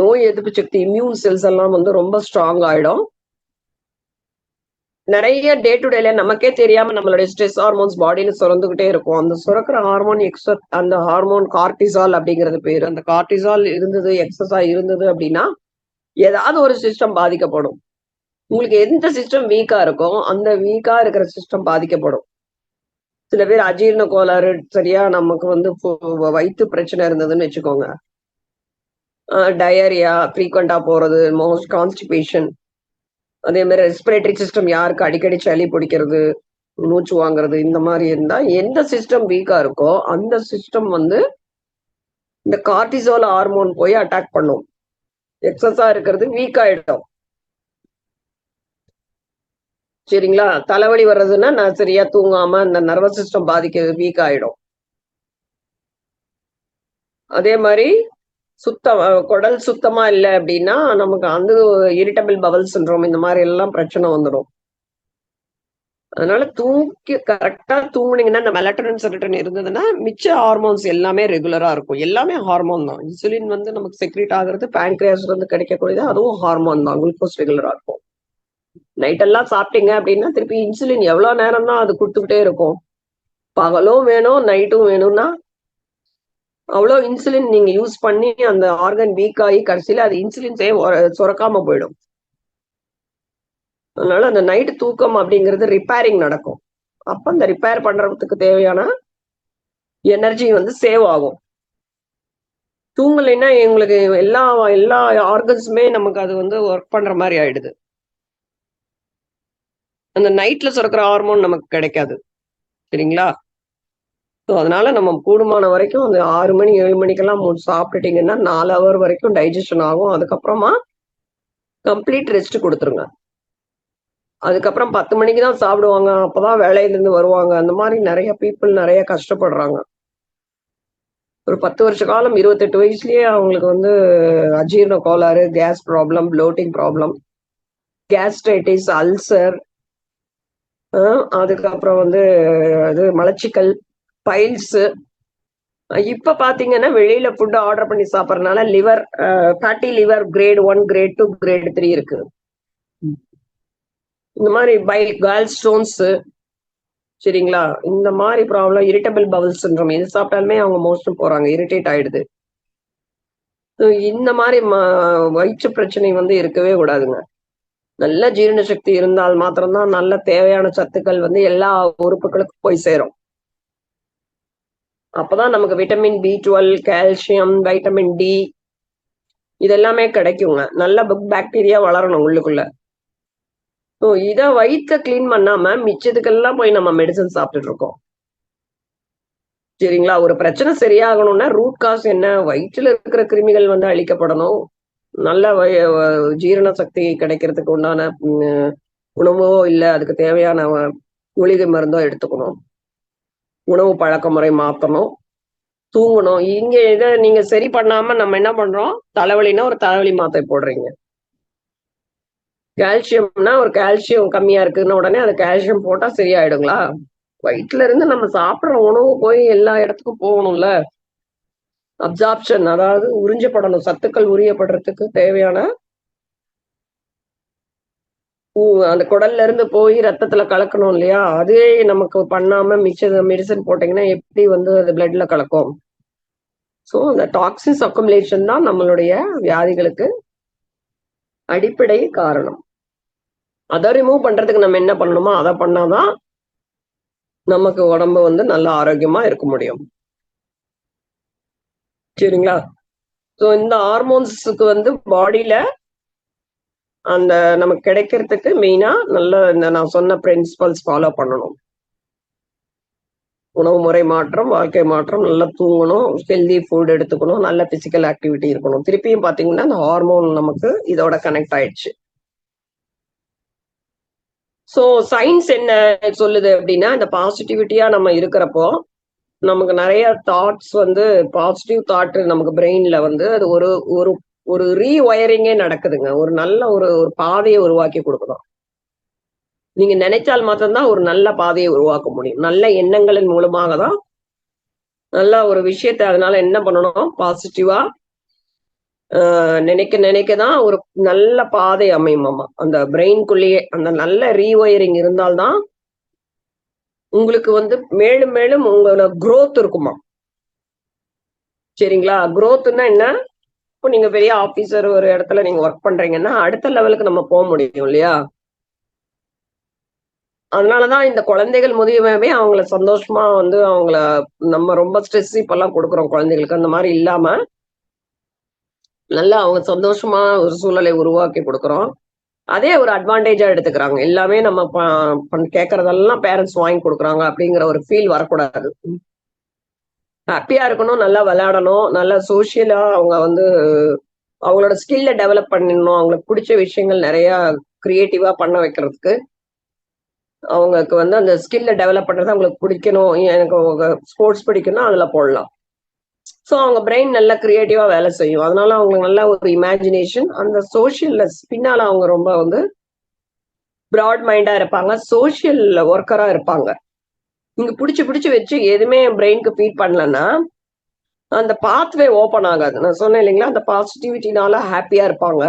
நோய் எதிர்ப்பு சக்தி, இம்யூன் செல்ஸ் எல்லாம் வந்து ரொம்ப ஸ்ட்ராங் ஆயிடும். நிறைய டே டு டேல நமக்கே தெரியாம நம்மளுடைய ஸ்ட்ரெஸ் ஹார்மோன்ஸ் பாடியில சுரந்துகிட்டே இருக்கும். அந்த சுரக்கிற ஹார்மோன் அந்த ஹார்மோன் கார்டிசால் அப்படிங்கிறது பேரு. அந்த கார்டிசால் இருந்தது, எக்ஸஸா இருந்தது அப்படின்னா ஏதாவது ஒரு சிஸ்டம் பாதிக்கப்படும். உங்களுக்கு எந்த சிஸ்டம் வீக்கா இருக்கோ அந்த வீக்கா இருக்கிற சிஸ்டம் பாதிக்கப்படும். சில பேர் அஜீரண கோளாறு, சரியா நமக்கு வந்து வயிற்று பிரச்சனை இருந்ததுன்னு வச்சுக்கோங்க, டயரியா ஃப்ரீக்வெண்டா போறது, மோஸ்ட் கான்ஸ்டிபேஷன், அதே மாதிரி ரெஸ்பிரேட்டரி சிஸ்டம் யாருக்கு அடிக்கடி சளி பிடிக்கிறது, மூச்சு வாங்குறது, இந்த மாதிரி இருந்தா எந்த சிஸ்டம் வீக்கா இருக்கோ அந்த சிஸ்டம் வந்து இந்த கார்டிசோல் ஹார்மோன் போய் அட்டாக் பண்ணும். எக்ஸஸா இருக்கிறது வீக் ஆயிடும். சரிங்களா? தலைவலி வர்றதுன்னா நான் சரியா தூங்காம இந்த நர்வஸ் சிஸ்டம் பாதிக்கிறது வீக் ஆயிடும். அதே மாதிரி குடல் சுத்தமா இல்லை அப்படின்னா நமக்கு வந்து இரிட்டபிள் பவல் சிண்ட்ரோம், இந்த மாதிரி எல்லாம் பிரச்சனை வந்துடும். அதனால கரெக்டா தூங்குனீங்கன்னா இந்த மெலட்டோனின் செரோட்டோனின் இருந்ததுன்னா மிச்ச ஹார்மோன்ஸ் எல்லாமே ரெகுலரா இருக்கும். எல்லாமே ஹார்மோன் தான். இன்சுலின் வந்து நமக்கு செக்ரேட் ஆகுறது பேன்கிரியாஸ்ல இருந்து கிடைக்கக்கூடியது, அதுவும் ஹார்மோன் தான். குளுக்கோஸ் ரெகுலரா இருக்கும். நைட் எல்லாம் சாப்பிட்டீங்க அப்படின்னா திருப்பி இன்சுலின் எவ்வளவு நேரம் தான் அது கொடுத்துக்கிட்டே இருக்கும். பகலும் வேணும் நைட்டும் வேணும்னா அவ்வளோ இன்சுலின் நீங்க யூஸ் பண்ணி அந்த ஆர்கன் வீக் ஆகி கடைசியில அது இன்சுலின் சுரக்காம போயிடும். அதனால அந்த நைட்டு தூக்கம் அப்படிங்கிறது ரிப்பேரிங் நடக்கும். அப்ப அந்த ரிப்பேர் பண்றதுக்கு தேவையான எனர்ஜி வந்து சேவ் ஆகும். தூங்கலைன்னா எங்களுக்கு எல்லா எல்லா ஆர்கன்ஸுமே நமக்கு அது வந்து ஒர்க் பண்ற மாதிரி ஆயிடுது. அந்த நைட்ல சுரக்கிற ஹார்மோன் நமக்கு கிடைக்காது. சரிங்களா? ஸோ அதனால நம்ம கூடுமான வரைக்கும் அந்த 6 மணி 7 மணிக்கெல்லாம் சாப்பிட்டுட்டீங்கன்னா 4 ஹவர் வரைக்கும் டைஜஷன் ஆகும். அதுக்கப்புறமா கம்ப்ளீட் ரெஸ்ட் கொடுத்துருங்க. அதுக்கப்புறம் 10 மணிக்கு தான் சாப்பிடுவாங்க. அப்பதான் வேலையிலிருந்து வருவாங்க. அந்த மாதிரி நிறைய பீப்புள் நிறைய கஷ்டப்படுறாங்க. ஒரு 10 வருஷ காலம் 28 வயசுலயே அவங்களுக்கு வந்து அஜீரண கோளாறு, gas problem, bloating problem, gastritis, ulcer, அதுக்கப்புறம் வந்து இது மலச்சிக்கல், பைல்ஸ். இப்ப பாத்தீங்கன்னா வெளியில ஃபுட் ஆர்டர் பண்ணி சாப்பிடறதுனால liver, fatty liver grade 1, grade 2, grade 3 இருக்கு. இந்த மாதிரி கால் ஸ்டோன்ஸ், சரிங்களா? இந்த மாதிரி ப்ராப்ளம், இரிட்டபிள் பவல் சிண்ட்ரோம், எது சாப்பிட்டாலுமே அவங்க மோஷன் போறாங்க, இரிட்டேட் ஆயிடுது. இந்த மாதிரி வயிற்று பிரச்சனை வந்து இருக்கவே கூடாதுங்க. நல்ல ஜீரண சக்தி இருந்தால் மாத்திரம்தான் நல்ல தேவையான சத்துக்கள் வந்து எல்லா உறுப்புகளுக்கும் போய் சேரும். அப்பதான் நமக்கு vitamin B12, calcium, vitamin D இதெல்லாமே கிடைக்குங்க. நல்ல பாக்டீரியா வளரணும் உள்ளுக்குள்ள. ஸோ இதை வயிற்ற கிளீன் பண்ணாம மிச்சத்துக்கெல்லாம் போய் நம்ம மெடிசன் சாப்பிட்டுட்டு இருக்கோம். சரிங்களா? ஒரு பிரச்சனை சரியாகணும்னா ரூட் காஸ் என்ன? வயிற்றுல இருக்கிற கிருமிகள் வந்து அழிக்கப்படணும். நல்ல ஜீரண சக்தி கிடைக்கிறதுக்கு உண்டான உணவோ இல்லை அதுக்கு தேவையான மூலிகை மருந்தோ எடுத்துக்கணும். உணவு பழக்க முறை மாற்றணும். தூங்கணும். இங்க இதை நீங்க சரி பண்ணாம நம்ம என்ன பண்றோம்? தலைவலின்னா ஒரு தலைவலி மாத்திரை போடுறீங்க. கால்சியம்னா ஒரு கால்சியம் கம்மியா இருக்குன்னு உடனே அது கால்சியம் போட்டா சரியாயிடுங்களா? வயிற்றுல இருந்து நம்ம சாப்பிடுற உணவு போய் எல்லா இடத்துக்கும் போகணும்ல. அப்சார்ப்ஷன், அதாவது உறிஞ்சப்படணும். சத்துக்கள் உரியப்படுறதுக்கு தேவையான அந்த குடல்ல இருந்து போய் ரத்தத்துல கலக்கணும் இல்லையா? அதே நமக்கு பண்ணாம மிச்ச மெடிசின் போட்டீங்கன்னா, எப்படி வந்து அது பிளட்ல கலக்கும்? ஸோ அந்த டாக்ஸின்ஸ் அக்குமுலேஷன் தான் நம்மளுடைய வியாதிகளுக்கு அடிப்படை காரணம். அத ரிமூவ் பண்றதுக்கு நம்ம என்ன பண்ணணுமோ, அத பண்ணாதான் நமக்கு உடம்பு வந்து நல்ல ஆரோக்கியமா இருக்க முடியும். சரிங்களா? ஸோ இந்த ஹார்மோன்ஸுக்கு வந்து பாடியில அந்த நமக்கு கிடைக்கிறதுக்கு மெயினா நல்ல இந்த நான் சொன்ன பிரின்சிபல்ஸ் ஃபாலோ பண்ணணும். உணவு முறை மாற்றம், வாழ்க்கை மாற்றம், நல்லா தூங்கணும், ஹெல்தி ஃபுட் எடுத்துக்கணும், நல்ல பிசிக்கல் ஆக்டிவிட்டி இருக்கணும். திருப்பியும் பார்த்தீங்கன்னா, இந்த ஹார்மோன் நமக்கு இதோட கனெக்ட் ஆயிடுச்சு. ஸோ சயின்ஸ் என்ன சொல்லுது அப்படின்னா, இந்த பாசிட்டிவிட்டியா நம்ம இருக்கிறப்போ, நமக்கு நெறைய தாட்ஸ் வந்து பாசிட்டிவ் தாட் நமக்கு பிரெயின்ல வந்து அது ஒரு ஒரு ஒரு ரீவயரிங்கே நடக்குதுங்க. ஒரு நல்ல ஒரு ஒரு பாதைய உருவாக்கி குடுக்குதாம். நீங்க நினைச்சால் மாத்திரம் தான் ஒரு நல்ல பாதைய உருவாக்க முடியும். நல்ல எண்ணங்களின் மூலமாக தான் நல்ல ஒரு விஷயத்த அதனால என்ன பண்ணணும், பாசிட்டிவா நினைக்க நினைக்க தான் ஒரு நல்ல பாதை அமையுமாமா. அந்த பிரெயின்குள்ளேயே அந்த நல்ல ரீவயரிங் இருந்தால் தான் உங்களுக்கு வந்து மேலும் மேலும் உங்களோட குரோத் இருக்குமாம். சரிங்களா? குரோத்ன்னா என்ன? இப்போ நீங்க பெரிய ஆபீசர் ஒரு இடத்துல நீங்க ஒர்க் பண்றீங்கன்னா, அடுத்த லெவலுக்கு நம்ம முடியும் இல்லையா? அதனாலதான் இந்த குழந்தைகள் முதியவே அவங்கள சந்தோஷமா வந்து அவங்கள நம்ம ரொம்ப ஸ்ட்ரெஸ் இப்பல்லாம் குடுக்குறோம் குழந்தைகளுக்கு. அந்த மாரி இல்லாம, நல்லா அவங்க சந்தோஷமா ஒரு சூழலை உருவாக்கி குடுக்குறோம். அதே ஒரு அட்வான்டேஜா எடுத்துக்கிறாங்க. எல்லாமே நம்ம கேட்கறதெல்லாம் பேரண்ட்ஸ் வாங்கி குடுக்குறாங்க அப்படிங்கிற ஒரு ஃபீல் வரக்கூடாது. ஹேப்பியா இருக்கணும், நல்லா விளையாடணும், நல்லா சோசியலா அவங்க வந்து அவங்களோட ஸ்கில்ல டெவலப் பண்ணிடணும். அவங்களுக்கு புடிச்ச விஷயங்கள் நெறையா கிரியேட்டிவா பண்ண வைக்கிறதுக்கு, அவங்களுக்கு வந்து அந்த ஸ்கில்ல டெவலப் பண்றது அவங்களுக்கு பிடிக்கணும். எனக்கு ஸ்போர்ட்ஸ் பிடிக்கும்னா அதுல போடலாம். ஸோ அவங்க பிரெயின் நல்லா கிரியேட்டிவா வேலை செய்யும். அதனால அவங்களுக்கு நல்ல ஒரு இமேஜினேஷன், அந்த சோசியல்னஸ் பின்னால அவங்க ரொம்ப வந்து பிராட் மைண்டா இருப்பாங்க. சோசியல் ஒர்க்கரா இருப்பாங்க. நீங்க புடிச்சு புடிச்சு வச்சு எதுவுமே பிரெயின்க்கு ஃபீட் பண்ணலன்னா, அந்த பாத்வே ஓப்பன் ஆகாது. நான் சொன்னேன் இல்லைங்களா? அந்த பாசிட்டிவிட்டினால ஹேப்பியா இருப்பாங்க.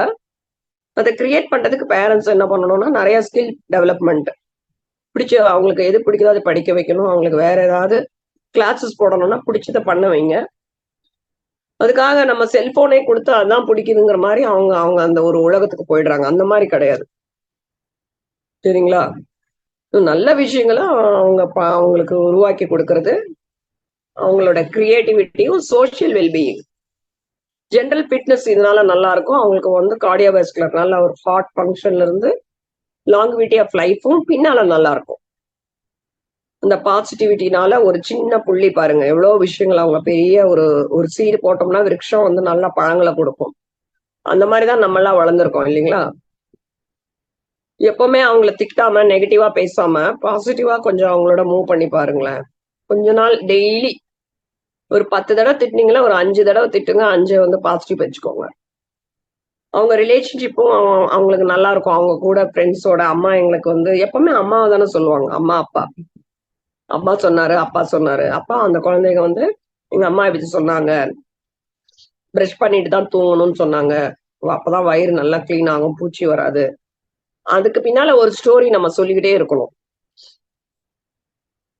அத கிரியேட் பண்றதுக்கு பேரண்ட்ஸ் என்ன பண்ணணும்னா, நெறைய ஸ்கில் டெவலப்மென்ட். அவங்களுக்கு எது பிடிக்குதோ அத படிக்க வைக்கணும். அவங்களுக்கு வேற ஏதாவது கிளாஸஸ் போடணும்னா புடிச்சத பண்ண வைங்க. அதுக்காக நம்ம செல்போனே குடுத்து அதான் பிடிக்குதுங்கிற மாரி அவங்க அவங்க அந்த ஒரு உலகத்துக்கு போயிடுறாங்க. அந்த மாரி கிடையாது. சரிங்களா? நல்ல விஷயங்கள அவங்க அவங்களுக்கு உருவாக்கி குடுக்குறது, அவங்களோட கிரியேட்டிவிட்டியும், சோசியல் வெல்பீயிங். ஜெனரல் ஃபிட்னஸ் இதனால நல்லா இருக்கும். அவங்களுக்கு வந்து கார்டியோவாஸ்குலர் நல்ல ஒரு ஹார்ட் ஃபங்ஷன்ல இருந்து லாங்கிவிட்டி ஆஃப் லைஃப்பும் பின்னால நல்லா இருக்கும். அந்த பாசிட்டிவிட்டினால ஒரு சின்ன புள்ளி பாருங்க. எவ்வளோ விஷயங்கள் அவங்க பெரிய ஒரு ஒரு சீடு போட்டோம்னா விருட்சம் வந்து நல்ல பழங்கள குடுக்கும். அந்த மாரி தான் நம்மலாம் வளர்ந்துருக்கோம் இல்லைங்களா? எப்பவுமே அவங்கள திட்டாம, நெகட்டிவா பேசாம, பாசிட்டிவா கொஞ்சம் அவங்களோட மூவ் பண்ணி பாருங்களேன். கொஞ்ச நாள் டெய்லி ஒரு 10 தடவ திட்டுனீங்கன்னா, ஒரு 5 தடவ திட்டுங்க. 5 வந்து பாசிட்டிவ் வச்சுக்கோங்க. அவங்க ரிலேஷன்ஷிப்பும் அவங்களுக்கு நல்லா இருக்கும். அவங்க கூட ஃப்ரெண்ட்ஸோட அம்மா எங்களுக்கு வந்து எப்பவுமே அம்மாவ தானே சொல்லுவாங்க. அம்மா, அப்பா. அம்மா சொன்னாரு, அப்பா சொன்னாரு. அப்பா அந்த குழந்தைங்க வந்து எங்க அம்மா இப்படி சொன்னாங்க. பிரஷ் பண்ணிட்டு தான் தூங்கணும்னு சொன்னாங்க. அப்பதான் வயிறு நல்லா கிளீன் ஆகும். பூச்சி வராது. அதுக்கு பின்னால ஒரு ஸ்டோரி நம்ம சொல்லிக்கிட்டே இருக்கணும்.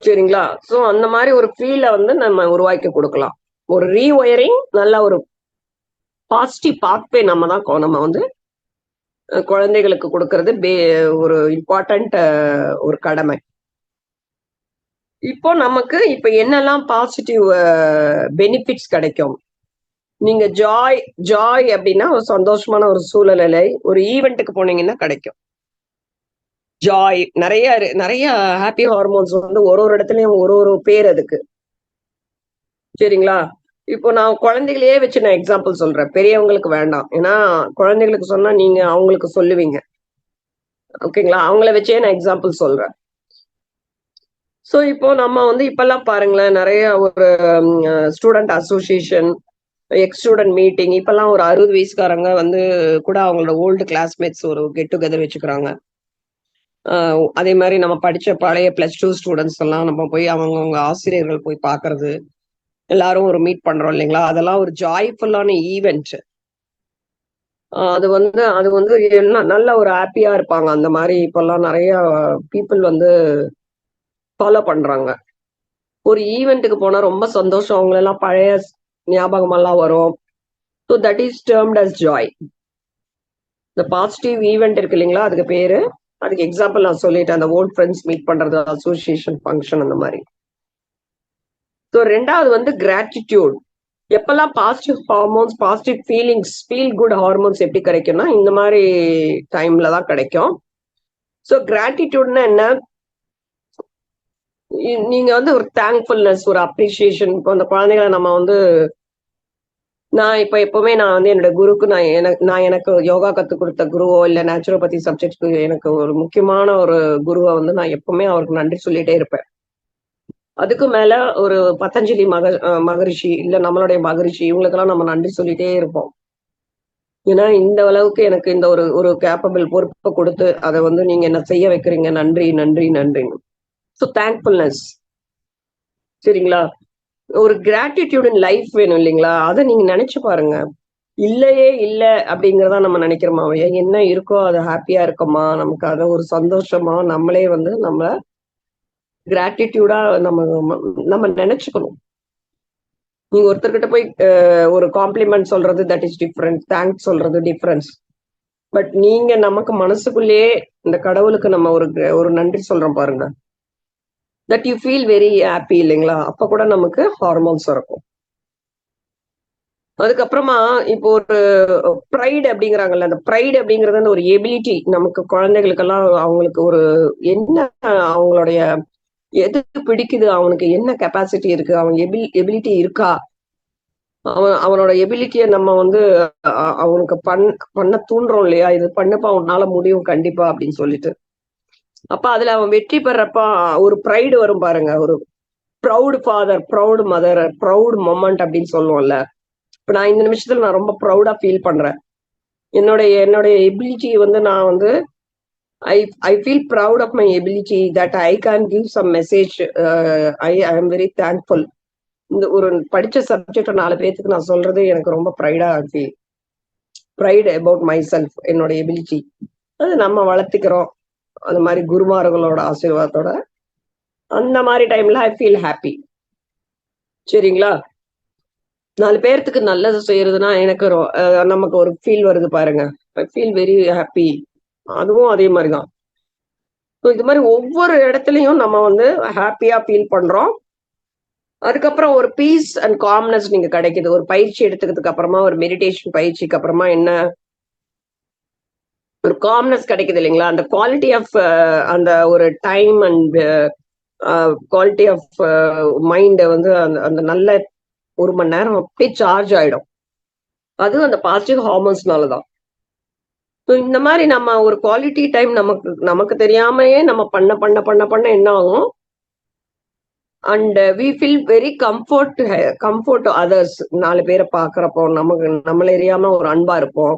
சரிங்களா? ஸோ அந்த மாரி ஒரு ஃபீல வந்து நம்ம உருவாக்கி குடுக்கலாம். ஒரு ரீவயரிங் நல்ல ஒரு பாசிட்டிவ் பாத்வே நம்ம வந்து குழந்தைகளுக்கு குடுக்கறது ஒரு இம்பார்ட்டன்ட் ஒரு கடமை. இப்போ நமக்கு இப்ப என்னெல்லாம் பாசிட்டிவ் பெனிஃபிட்ஸ் கிடைக்கும்? நீங்க ஜாய் ஜாய் அப்டின்னா ஒரு சந்தோஷமான ஒரு சூழ்நிலை, ஒரு ஈவென்ட்க்கு போனீங்கன்னா கிடைக்கும். ஜாய் நெறைய ஹாப்பி ஹார்மோன்ஸ் வந்து ஒரு ஒரு இடத்துலயும் ஒரு ஒரு பேர் அதுக்கு. சரிங்களா? இப்போ நான் குழந்தைகளையே வச்சு நான் எக்ஸாம்பிள் சொல்றேன். பெரியவங்களுக்கு வேண்டாம். ஏன்னா, குழந்தைகளுக்கு சொன்னா நீங்க அவங்களுக்கு சொல்லுவீங்க. ஓகேங்களா? அவங்கள வச்சே நான் எக்ஸாம்பிள் சொல்றேன். ஸோ இப்போ நம்ம வந்து இப்பல்லாம் பாருங்களேன், நெறைய ஒரு student association, X student meeting இப்பல்லாம் ஒரு 60 வயசுக்காரங்க வந்து கூட அவங்களோட ஓல்டு கிளாஸ்மேட்ஸ் ஒரு கெட் டுகெதர் வச்சுக்கிறாங்க. அதே மாரி நம்ம படிச்ச பழைய +2 ஸ்டூடண்ட்ஸ் எல்லாம் நம்ம போய் அவங்கவங்க ஆசிரியர்கள் போய் பார்க்கறது. எல்லாரும் ஒரு மீட் பண்றோம் இல்லைங்களா, அதெல்லாம் ஒரு ஜாய்ஃபுல்லான ஈவெண்ட். அது வந்து என்ன நல்ல ஒரு ஹாப்பியா இருப்பாங்க. அந்த மாதிரி இப்பெல்லாம் நிறைய பீப்புள் வந்து ஃபாலோ பண்றாங்க. ஒரு ஈவெண்ட்டுக்கு போனா ரொம்ப சந்தோஷம், அவங்களெல்லாம் பழைய ஞாபகமெல்லாம் வரும். So that is termed as joy. இந்த பாசிட்டிவ் ஈவெண்ட் இருக்கு இல்லைங்களா, அதுக்கு பேரு. அதுக்கு எக்ஸாம்பிள் நான் சொல்லிட்டேன், அந்த ஓல்ட் ஃப்ரெண்ட்ஸ் மீட் பண்றது, அசோசியேஷன் ஃபங்க்ஷன், அந்த மாதிரி. ஸோ ரெண்டாவது வந்து கிராட்டிடியூட். எப்பெல்லாம் positive hormones, positive feelings, feel good hormones எப்படி கிடைக்கும்னா இந்த மாதிரி டைம்ல தான் கிடைக்கும். ஸோ கிராட்டிடியூட்னா என்ன, நீங்க வந்து ஒரு தேங்க்ஃபுல்னஸ், ஒரு அப்ரிசியேஷன். இப்போ அந்த குழந்தைகளை நம்ம வந்து, நான் இப்ப எப்பவுமே நான் வந்து என்னோட குருக்கு, நான் எனக்கு யோகா கத்துக் கொடுத்த குருவோ இல்ல நேச்சுரோபதி சப்ஜெக்ட்க்கு எனக்கு ஒரு முக்கியமான ஒரு குருவை வந்து நான் எப்பவுமே அவருக்கு நன்றி சொல்லிட்டே இருப்பேன். அதுக்கு மேல ஒரு பதஞ்சலி மகரிஷி இல்ல நம்மளுடைய மகரிஷி, இவங்களுக்கெல்லாம் நம்ம நன்றி சொல்லிட்டே இருப்போம். ஏன்னா இந்த அளவுக்கு எனக்கு இந்த ஒரு ஒரு கேப்பபிள் பொறுப்பை கொடுத்து அதை வந்து நீங்க என்ன செய்ய வைக்கிறீங்க, நன்றி நன்றி நன்றின்னு. So thankfulness. சரிங்களா, ஒரு கிராட்டிடியூட் இன் லைஃப் வேணும் இல்லைங்களா, அதை நீங்க நினைச்சு பாருங்க. இல்லையே இல்ல அப்படிங்கறதா நம்ம நினைக்கிறோமா, என்ன இருக்கோ அது ஹாப்பியா இருக்கோமா, நமக்கு அதை ஒரு சந்தோஷமா நம்மளே வந்து நம்ம கிராட்டிடியூடா நம்ம நம்ம நினைச்சுக்கணும். நீங்க ஒருத்தர்கிட்ட போய் ஒரு காம்ப்ளிமெண்ட் சொல்றது தட் இஸ் டிஃப்ரெண்ட், தேங்க்ஸ் சொல்றது டிஃப்ரென்ஸ். பட் நீங்க நமக்கு மனசுக்குள்ளேயே இந்த கடவுளுக்கு நம்ம ஒரு நன்றி சொல்றோம் பாருங்க, that you feel very happy இல்லைங்களா, அப்ப கூட நமக்கு ஹார்மோன்ஸ் இருக்கும். அதுக்கப்புறமா இப்போ ஒரு ப்ரைடு அப்படிங்கிறாங்கல்ல, அந்த ப்ரைடு அப்படிங்கிறது அந்த ஒரு எபிலிட்டி. நமக்கு குழந்தைகளுக்கெல்லாம் அவங்களுக்கு ஒரு என்ன, அவங்களுடைய எது பிடிக்குது, அவனுக்கு என்ன கெப்பாசிட்டி இருக்கு, அவன் எபிலிட்டி இருக்கா, அவனோட எபிலிட்டியை நம்ம வந்து அவனுக்கு பண்ண தூண்டுறோம் இல்லையா, இது பண்ணப்பா உன்னால முடியும் கண்டிப்பா அப்படின்னு சொல்லிட்டு. அப்ப அதுல அவன் வெற்றி பெறப்ப ஒரு ப்ரைடு வரும் பாருங்க, ஒரு proud father, proud mother, proud moment அப்படின்னு சொல்லுவோம்ல. இப்ப நான் இந்த நிமிஷத்துல நான் ரொம்ப ப்ரௌடா ஃபீல் பண்றேன். என்னுடைய எபிலிட்டி வந்து நான் வந்து I feel proud of my ability that I can give some message. I am very thankful. இந்த ஒரு படிச்ச சப்ஜெக்ட் 4 பேருக்கு நான் சொல்றது எனக்கு ரொம்ப ப்ரைடா feel, pride about my self, என்னோட எபிலிட்டி. அது நம்ம வளர்த்துக்கிறோம் அந்த மாதிரி குருமார்களோட ஆசீர்வாதத்தோட. அந்த மாதிரி டைம்ல ஐ ஃபீல் ஹாப்பி. சரிங்களா, 4 பேர்த்துக்கு நல்லது செய்யறதுன்னா எனக்கு நமக்கு ஒரு ஃபீல் வருது பாருங்க, ஐ ஃபீல் வெரி ஹாப்பி. அதுவும் அதே மாதிரிதான். இது மாதிரி ஒவ்வொரு இடத்துலயும் நம்ம வந்து ஹாப்பியா ஃபீல் பண்றோம். அதுக்கப்புறம் ஒரு பீஸ் அண்ட் காம்னஸ் நீங்க கிடைக்குது. ஒரு பயிற்சி எடுத்துக்கிறதுக்கு அப்புறமா, ஒரு மெடிடேஷன் பயிற்சிக்கு அப்புறமா என்ன ஒரு காம்னஸ் கிடைக்குது இல்லைங்களா, அந்த குவாலிட்டி ஆஃப் அந்த ஒரு time and quality of mind வந்து அந்த அந்த நல்ல 1 மணி நேரம் அப்படியே சார்ஜ் ஆயிடும். அதுவும் அந்த பாசிட்டிவ் ஹார்மோன்ஸ்னாலதான். இந்த மாதிரி நம்ம ஒரு குவாலிட்டி டைம் நமக்கு நமக்கு தெரியாமையே நம்ம பண்ண பண்ண பண்ண பண்ண என்ன ஆகும், and we feel very comfort others. 4 பேரை பாக்குறப்போ நமக்கு நம்மள எரியாம ஒரு அன்பா இருப்போம்.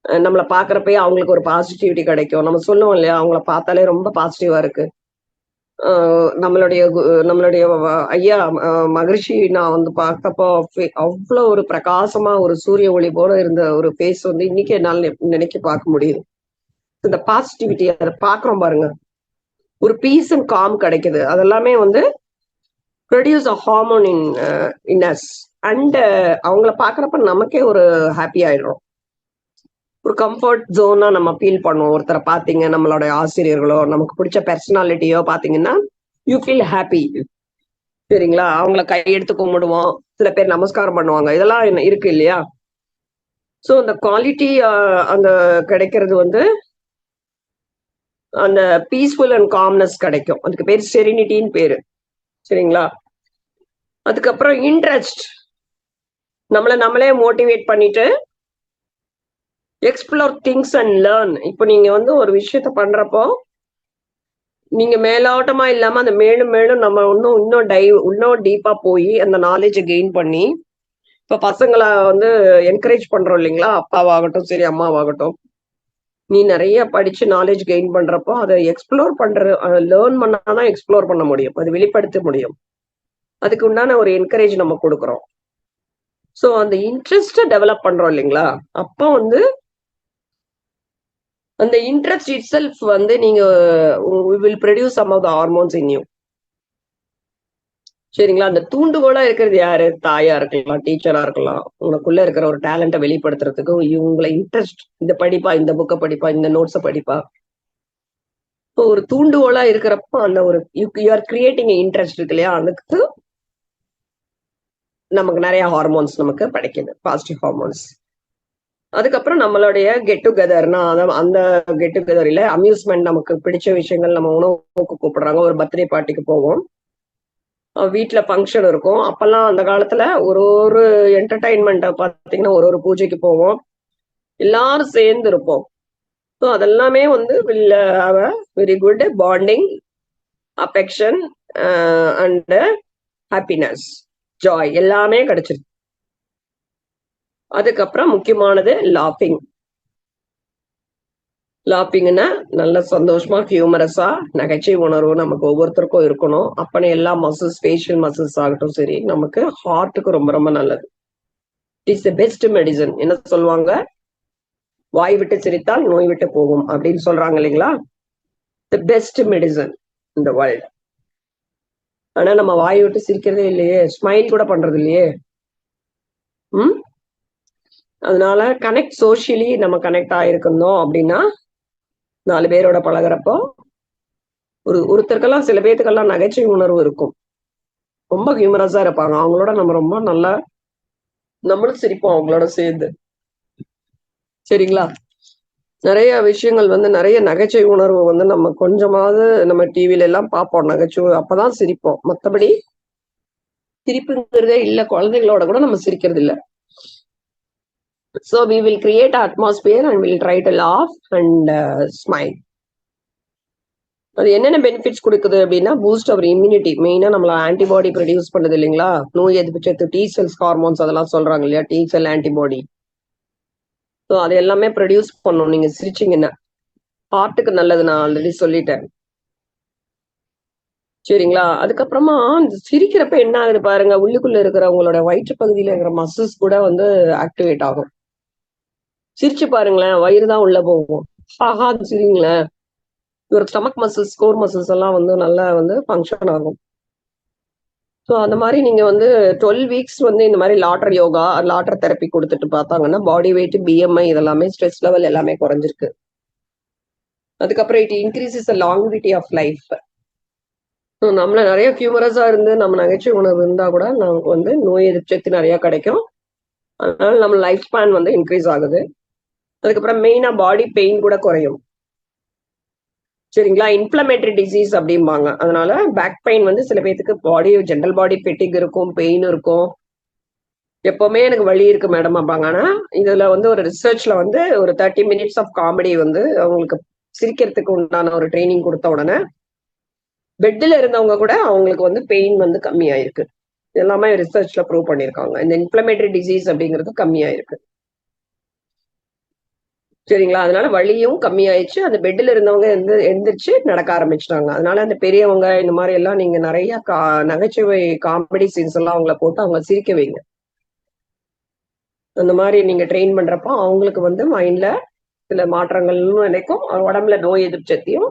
நம்மளை பாக்குறப்பயே அவங்களுக்கு ஒரு பாசிட்டிவிட்டி கிடைக்கும். நம்ம சொல்லுவோம் இல்லையா, அவங்கள பார்த்தாலே ரொம்ப பாசிட்டிவா இருக்கு. நம்மளுடைய ஐயா மகரிஷி நான் வந்து பார்த்தப்போ அவ்வளவு ஒரு பிரகாசமா ஒரு சூரிய ஒளி போல இருந்த ஒரு ஃபேஸ் வந்து இன்னைக்கு என்னால நினைக்க பார்க்க முடியுது. இந்த பாசிட்டிவிட்டி அதை பாக்குறோம் பாருங்க, ஒரு பீஸ் அண்ட் காம் கிடைக்குது. அதெல்லாமே வந்து produce a hormone in us. And அவங்கள பாக்குறப்ப நமக்கே ஒரு ஹாப்பி ஆயிடுறோம், ஒரு கம்ஃபர்ட் ஜோனா நம்ம ஃபீல் பண்ணுவோம். ஒருத்தரை பாத்தீங்க, நம்மளோட ஆசிரியர்களோ நமக்கு பிடிச்ச பர்சனாலிட்டியோ பாத்தீங்கன்னா யூ ஃபீல் ஹாப்பி. சரிங்களா, அவங்கள கையெடுத்து கும்பிடுவோம், சில பேர் நமஸ்காரம் பண்ணுவாங்க, இதெல்லாம் இருக்கு இல்லையா. ஸோ அந்த குவாலிட்டி அந்த கிடைக்கிறது வந்து அந்த பீஸ்ஃபுல் அண்ட் காம்னஸ் கிடைக்கும். அதுக்கு பேர் செரினிட்டின்னு பேரு. சரிங்களா, அதுக்கப்புறம் இன்ட்ரெஸ்ட், நம்மளே மோட்டிவேட் பண்ணிட்டு எக்ஸ்ப்ளோர் திங்ஸ் அண்ட் லேர்ன். இப்போ நீங்க வந்து ஒரு விஷயத்த பண்றப்போ நீங்க மேலோட்டமா இல்லாம அந்த மேலும் மேலும் நம்ம இன்னும் டீப்பா போய் அந்த நாலேஜை கெயின் பண்ணி, இப்ப பசங்களை வந்து என்கரேஜ் பண்றோம் இல்லைங்களா, அப்பாவாகட்டும் சரி அம்மாவாகட்டும், நீ நிறைய படிச்சு நாலேஜ் கெயின் பண்றப்போ அதை எக்ஸ்ப்ளோர் லேர்ன் பண்ணாதான் எக்ஸ்ப்ளோர் பண்ண முடியும், அது வெளிப்படுத்த முடியும். அதுக்கு உண்டான ஒரு என்கரேஜ் நம்ம கொடுக்குறோம். ஸோ அந்த இன்ட்ரெஸ்ட்டை டெவலப் பண்றோம் இல்லைங்களா? அப்போ வந்து அந்த இன்ட்ரெஸ்ட் இட் செல்ஃப் வந்து நீங்க will produce some of the hormones in you. சரிங்களா? அந்த தூண்டுகோலா இருக்கிறது யாரு? தாயா இருக்கலாம், டீச்சரா இருக்கலாம். உனக்குள்ள இருக்கிற ஒரு டேலண்ட்டை வெளிப்படுத்துறதுக்கு இவங்கள இன்ட்ரெஸ்ட் இந்த படிப்பா, இந்த புக்க படிப்பா, இந்த நோட்ஸ படிப்பா. இப்போ ஒரு தூண்டுகோலா இருக்கிறப்போ அந்த ஒரு யூ ஆர் கிரியேட்டிங் இன்ட்ரெஸ்ட் இருக்கு இல்லையா? அதுக்கு நமக்கு நிறைய ஹார்மோன்ஸ் நமக்கு கிடைக்குது, பாசிட்டிவ் ஹார்மோன்ஸ். அதுக்கப்புறம் நம்மளுடைய கெட் டுகெதர்னா அந்த கெட் டுகெதர் இல்ல அம்யூஸ்மெண்ட், நமக்கு பிடிச்ச விஷயங்கள், நம்ம உணவுக்கு கூப்பிடுறாங்க, ஒரு பர்த்டே பார்ட்டிக்கு போவோம், வீட்டுல ஃபங்க்ஷன் இருக்கும். அப்பெல்லாம் அந்த காலத்துல ஒரு ஒரு என்டர்டைன்மெண்ட்டை பார்த்தீங்கன்னா ஒரு பூஜைக்கு போவோம், எல்லாரும் சேர்ந்து இருப்போம். ஸோ அதெல்லாமே வந்து will have a very good bonding, affection and happiness, Joy எல்லாமே கிடைச்சிருக்கு. அதுக்கப்புறம் முக்கியமானது லாஃபிங். லாஃபிங்னா நல்ல சந்தோஷமா ஹியூமரஸா நகைச்சுவை உணர்வு நமக்கு ஒவ்வொருத்தருக்கும் இருக்கணும். அப்பனே எல்லா மசில்ஸ், ஃபேஷியல் மசில்ஸ் ஆகட்டும் சரி, நமக்கு ஹார்ட்டுக்கு ரொம்ப ரொம்ப நல்லது. It is the best medicine. என்ன சொல்லுவாங்க? வாய் விட்டு சிரித்தால் நோய் விட்டு போகும் அப்படின்னு சொல்றாங்க இல்லைங்களா? த பெஸ்ட் மெடிசன் இந்த வேர்ல்ட். ஆனா நம்ம வாய் விட்டு சிரிக்கிறதே இல்லையே, ஸ்மைல் கூட பண்றது இல்லையே. அதனால கனெக்ட், சோஷியலி நம்ம கனெக்ட் ஆயிருக்கணும் அப்படின்னா 4 பேரோட பழகிறப்போ ஒருத்தருக்கெல்லாம் சில பேர்த்துக்கெல்லாம் நகைச்சுவை உணர்வு இருக்கும், ரொம்ப ஹியூமரஸா இருப்பாங்க. அவங்களோட நம்ம ரொம்ப நல்லா நம்மளும் சிரிப்போம் அவங்களோட சேர்ந்து. சரிங்களா? நிறைய விஷயங்கள் வந்து நிறைய நகைச்சுவை உணர்வு வந்து நம்ம கொஞ்சமாவது நம்ம டிவில எல்லாம் பார்ப்போம் நகைச்சுவை, அப்பதான் சிரிப்போம். மற்றபடி சிரிப்புங்கிறதே இல்ல, குழந்தைகளோட கூட நம்ம சிரிக்கிறது இல்ல. So we will create an atmosphere and we'll try to laugh and smile. அது என்னென்ன பெனிஃபிட்ஸ் கொடுக்குது அப்படின்னா, பூஸ்ட் அவர் இம்யூனிட்டி. மெயினா நம்மள ஆன்டிபாடி ப்ரொடியூஸ் பண்ணுது இல்லைங்களா? நோய் எதிர்ப்பு சத்து, டி செல்ஸ், ஹார்மோன்ஸ் அதெல்லாம் சொல்றாங்க இல்லையா? டி செல் ஆன்டிபாடி. ஸோ அது எல்லாமே ப்ரொடியூஸ் பண்ணும் நீங்க சிரிச்சிங்கன்னா. ஹார்ட்டுக்கு நல்லது, நான் ஆல்ரெடி சொல்லிட்டேன். சரிங்களா? அதுக்கப்புறமா சிரிக்கிறப்ப என்ன ஆகுது பாருங்க, உள்ளுக்குள்ள இருக்கிற உங்களோட வயிற்று பகுதியில இருக்கிற மசில்ஸ் கூட வந்து ஆக்டிவேட் ஆகும். சிரிச்சு பாருங்களேன், வயிறு தான் உள்ள போகும். ஆஹா சிரிங்களேன், ஒரு ஸ்டமக் மசில்ஸ், கோர் மசில்ஸ் எல்லாம் வந்து நல்லா வந்து ஃபங்க்ஷன் ஆகும். ஸோ அந்த மாதிரி நீங்க வந்து 12 வீக்ஸ் வந்து இந்த மாதிரி லாட்டர் யோகா, லாட்டர் தெரப்பி கொடுத்துட்டு பார்த்தாங்கன்னா பாடி வெயிட், பிஎம்ஐ இதெல்லாமே, ஸ்ட்ரெஸ் லெவல் எல்லாமே குறைஞ்சிருக்கு. அதுக்கப்புறம் it increases the longevity of life. நம்மள நிறைய ஹியூமரஸா இருந்து நம்ம நகைச்சுவை உணர்வு இருந்தா கூட நமக்கு வந்து நோய் எதிர்ப்பு சக்தி நிறைய கிடைக்கும். அதனால நம்ம லைஃப் ஸ்பேன் வந்து இன்க்ரீஸ் ஆகுது. அதுக்கப்புறம் மெயினா பாடி பெயின் கூட குறையும். சரிங்களா? இன்ஃப்ளமேட்டரி டிசீஸ் அப்படிம்பாங்க. அதனால பேக் பெயின் வந்து சில பேருக்கு பாடி ஜென்ரல் பாடி பெட்டிக் இருக்கும், பெயின் இருக்கும், எப்பவுமே எனக்கு வலி இருக்கு மேடம் அப்பாங்க. ஆனா இதுல வந்து ஒரு ரிசர்ச்ல வந்து ஒரு 30 மினிட்ஸ் ஆஃப் காமெடி வந்து அவங்களுக்கு சிரிக்கிறதுக்கு உண்டான ஒரு ட்ரைனிங் கொடுத்த உடனே பெட்ல இருந்தவங்க கூட அவங்களுக்கு வந்து பெயின் வந்து கம்மியாயிருக்கு. எல்லாமே ரிசர்ச்ல ப்ரூவ் பண்ணியிருக்காங்க. இந்த இன்ஃப்ளமேட்டரி டிசீஸ் அப்படிங்கிறது கம்மியாயிருக்கு. சரிங்களா? அதனால வலியும் கம்மியாயிடுச்சு. அந்த பெட்ல இருந்தவங்க எந்திரிச்சு நடக்க ஆரம்பிச்சிட்டாங்க. அதனால அந்த பெரியவங்க இந்த மாதிரி எல்லாம் நீங்க நிறைய நகைச்சுவை காமெடி சீன்ஸ் எல்லாம் அவங்கள போட்டு அவங்க சிரிக்க வைங்க. அந்த மாதிரி நீங்க ட்ரெயின் பண்றப்போ அவங்களுக்கு வந்து மைண்ட்ல சில மாற்றங்கள்னு நினைக்கும், உடம்புல நோய் எதிர்ப்பு சக்தியும்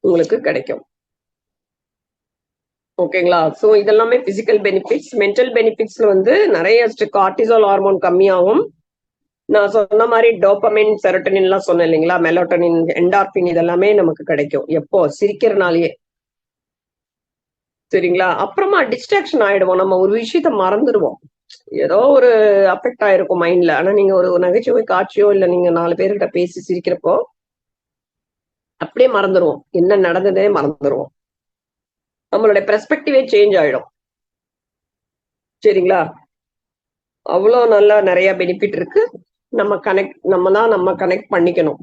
உங்களுக்கு கிடைக்கும். ஓகேங்களா? ஸோ இதெல்லாமே பிசிக்கல் பெனிஃபிட்ஸ். மென்டல் பெனிஃபிட்ஸ்ல வந்து நிறைய கார்டிசால் ஹார்மோன் கம்மியாகும். நான் சொன்ன மாதிரி டோபமைன், செரோட்டோனின் எல்லாம் சொன்னேன் இல்லைங்களா? மெலோட்டோனின், என்டார்பின் இதெல்லாமே நமக்கு கிடைக்கும். எப்போ? சிரிக்கிறனாலேயே. சரிங்களா? அப்புறமா டிஸ்ட்ராக்ஷன் ஆயிடுவோம், நம்ம ஒரு விஷயத்த மறந்துடுவோம். ஏதோ ஒரு அஃபெக்ட் ஆயிருக்கும் மைண்ட்ல. ஆனா நீங்க ஒரு நகைச்சுவை காட்சியோ இல்ல நீங்க 4 பேர்கிட்ட பேசி சிரிக்கிறப்போ அப்படியே மறந்துடுவோம், என்ன நடந்ததே மறந்துடுவோம். நம்மளுடைய பெர்ஸ்பெக்டிவே சேஞ்ச் ஆயிடும். சரிங்களா? அவ்வளோ நல்லா நிறைய பெனிஃபிட் இருக்கு. நம்ம கனெக்ட் பண்ணிக்கணும்.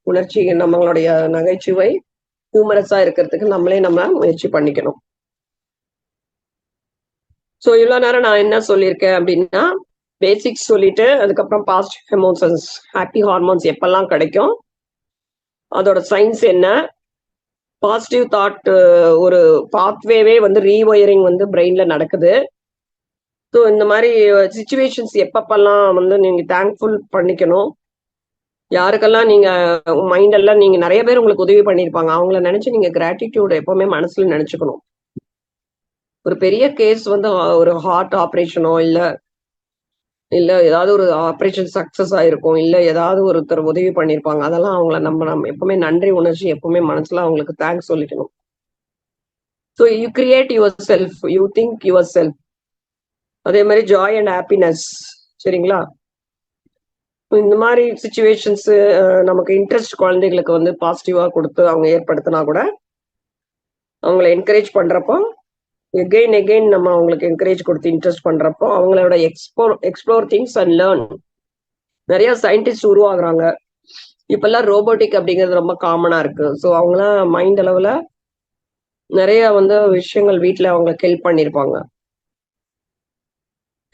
உணர்ச்சி, நம்மளுடைய நகைச்சுவை ஹியூமரஸா இருக்கிறதுக்கு நம்ம முயற்சி பண்ணிக்கணும். ஸோ இவ்வளவு நேரம் நான் என்ன சொல்லியிருக்கேன் அப்படின்னா, பேசிக்ஸ் சொல்லிட்டு அதுக்கப்புறம் பாசிட்டிவ் எமோஷன்ஸ், ஹாப்பி ஹார்மோன்ஸ் எப்பெல்லாம் கிடைக்கும், அதோட சயின்ஸ் என்ன, பாசிட்டிவ் தாட் ஒரு பாத்வேவே வந்து ரீவயரிங் வந்து பிரெயின்ல நடக்குது. ஸோ இந்த மாதிரி சிச்சுவேஷன்ஸ் எப்பப்பெல்லாம் வந்து நீங்க தேங்க்ஃபுல் பண்ணிக்கணும், யாருக்கெல்லாம் நீங்க மைண்ட் எல்லாம் நீங்க நிறைய பேர் உங்களுக்கு உதவி பண்ணியிருப்பாங்க, அவங்கள நினைச்சு நீங்க கிராட்டிடியூட் எப்பவுமே மனசுல நினைச்சுக்கணும். ஒரு பெரிய கேஸ் வந்து ஒரு ஹார்ட் ஆப்ரேஷனோ இல்ல இல்ல ஏதாவது ஒரு ஆப்ரேஷன் சக்சஸ் ஆயிருக்கும், இல்ல ஏதாவது ஒருத்தர் உதவி பண்ணியிருப்பாங்க, அதெல்லாம் அவங்கள நம்ம எப்பவுமே நன்றி உணர்ச்சி எப்பவுமே மனசுல அவங்களுக்கு தேங்க்ஸ் சொல்லிக்கணும். So you create your self, you think your self. அதே மாதிரி ஜாய் அண்ட் ஹாப்பினஸ். சரிங்களா? இந்த மாதிரி சுச்சுவேஷன்ஸ் நமக்கு இன்ட்ரெஸ்ட் குழந்தைகளுக்கு வந்து பாசிட்டிவா கொடுத்து அவங்க ஏற்படுத்தினா கூட அவங்கள என்கரேஜ் பண்றப்போ எகெயின் எகெயின் நம்ம அவங்களுக்கு என்கரேஜ் கொடுத்து இன்ட்ரெஸ்ட் பண்றப்போ அவங்களோட எக்ஸ்ப்ளோர் திங்ஸ் அண்ட் லேர்ன். நிறைய சயின்டிஸ்ட் உருவாகுறாங்க இப்பெல்லாம். ரோபோட்டிக் அப்படிங்கிறது ரொம்ப காமனா இருக்கு. ஸோ அவங்களாம் மைண்ட் அளவுல நிறைய வந்து விஷயங்கள் வீட்டுல அவங்களுக்கு ஹெல்ப் பண்ணிருப்பாங்க.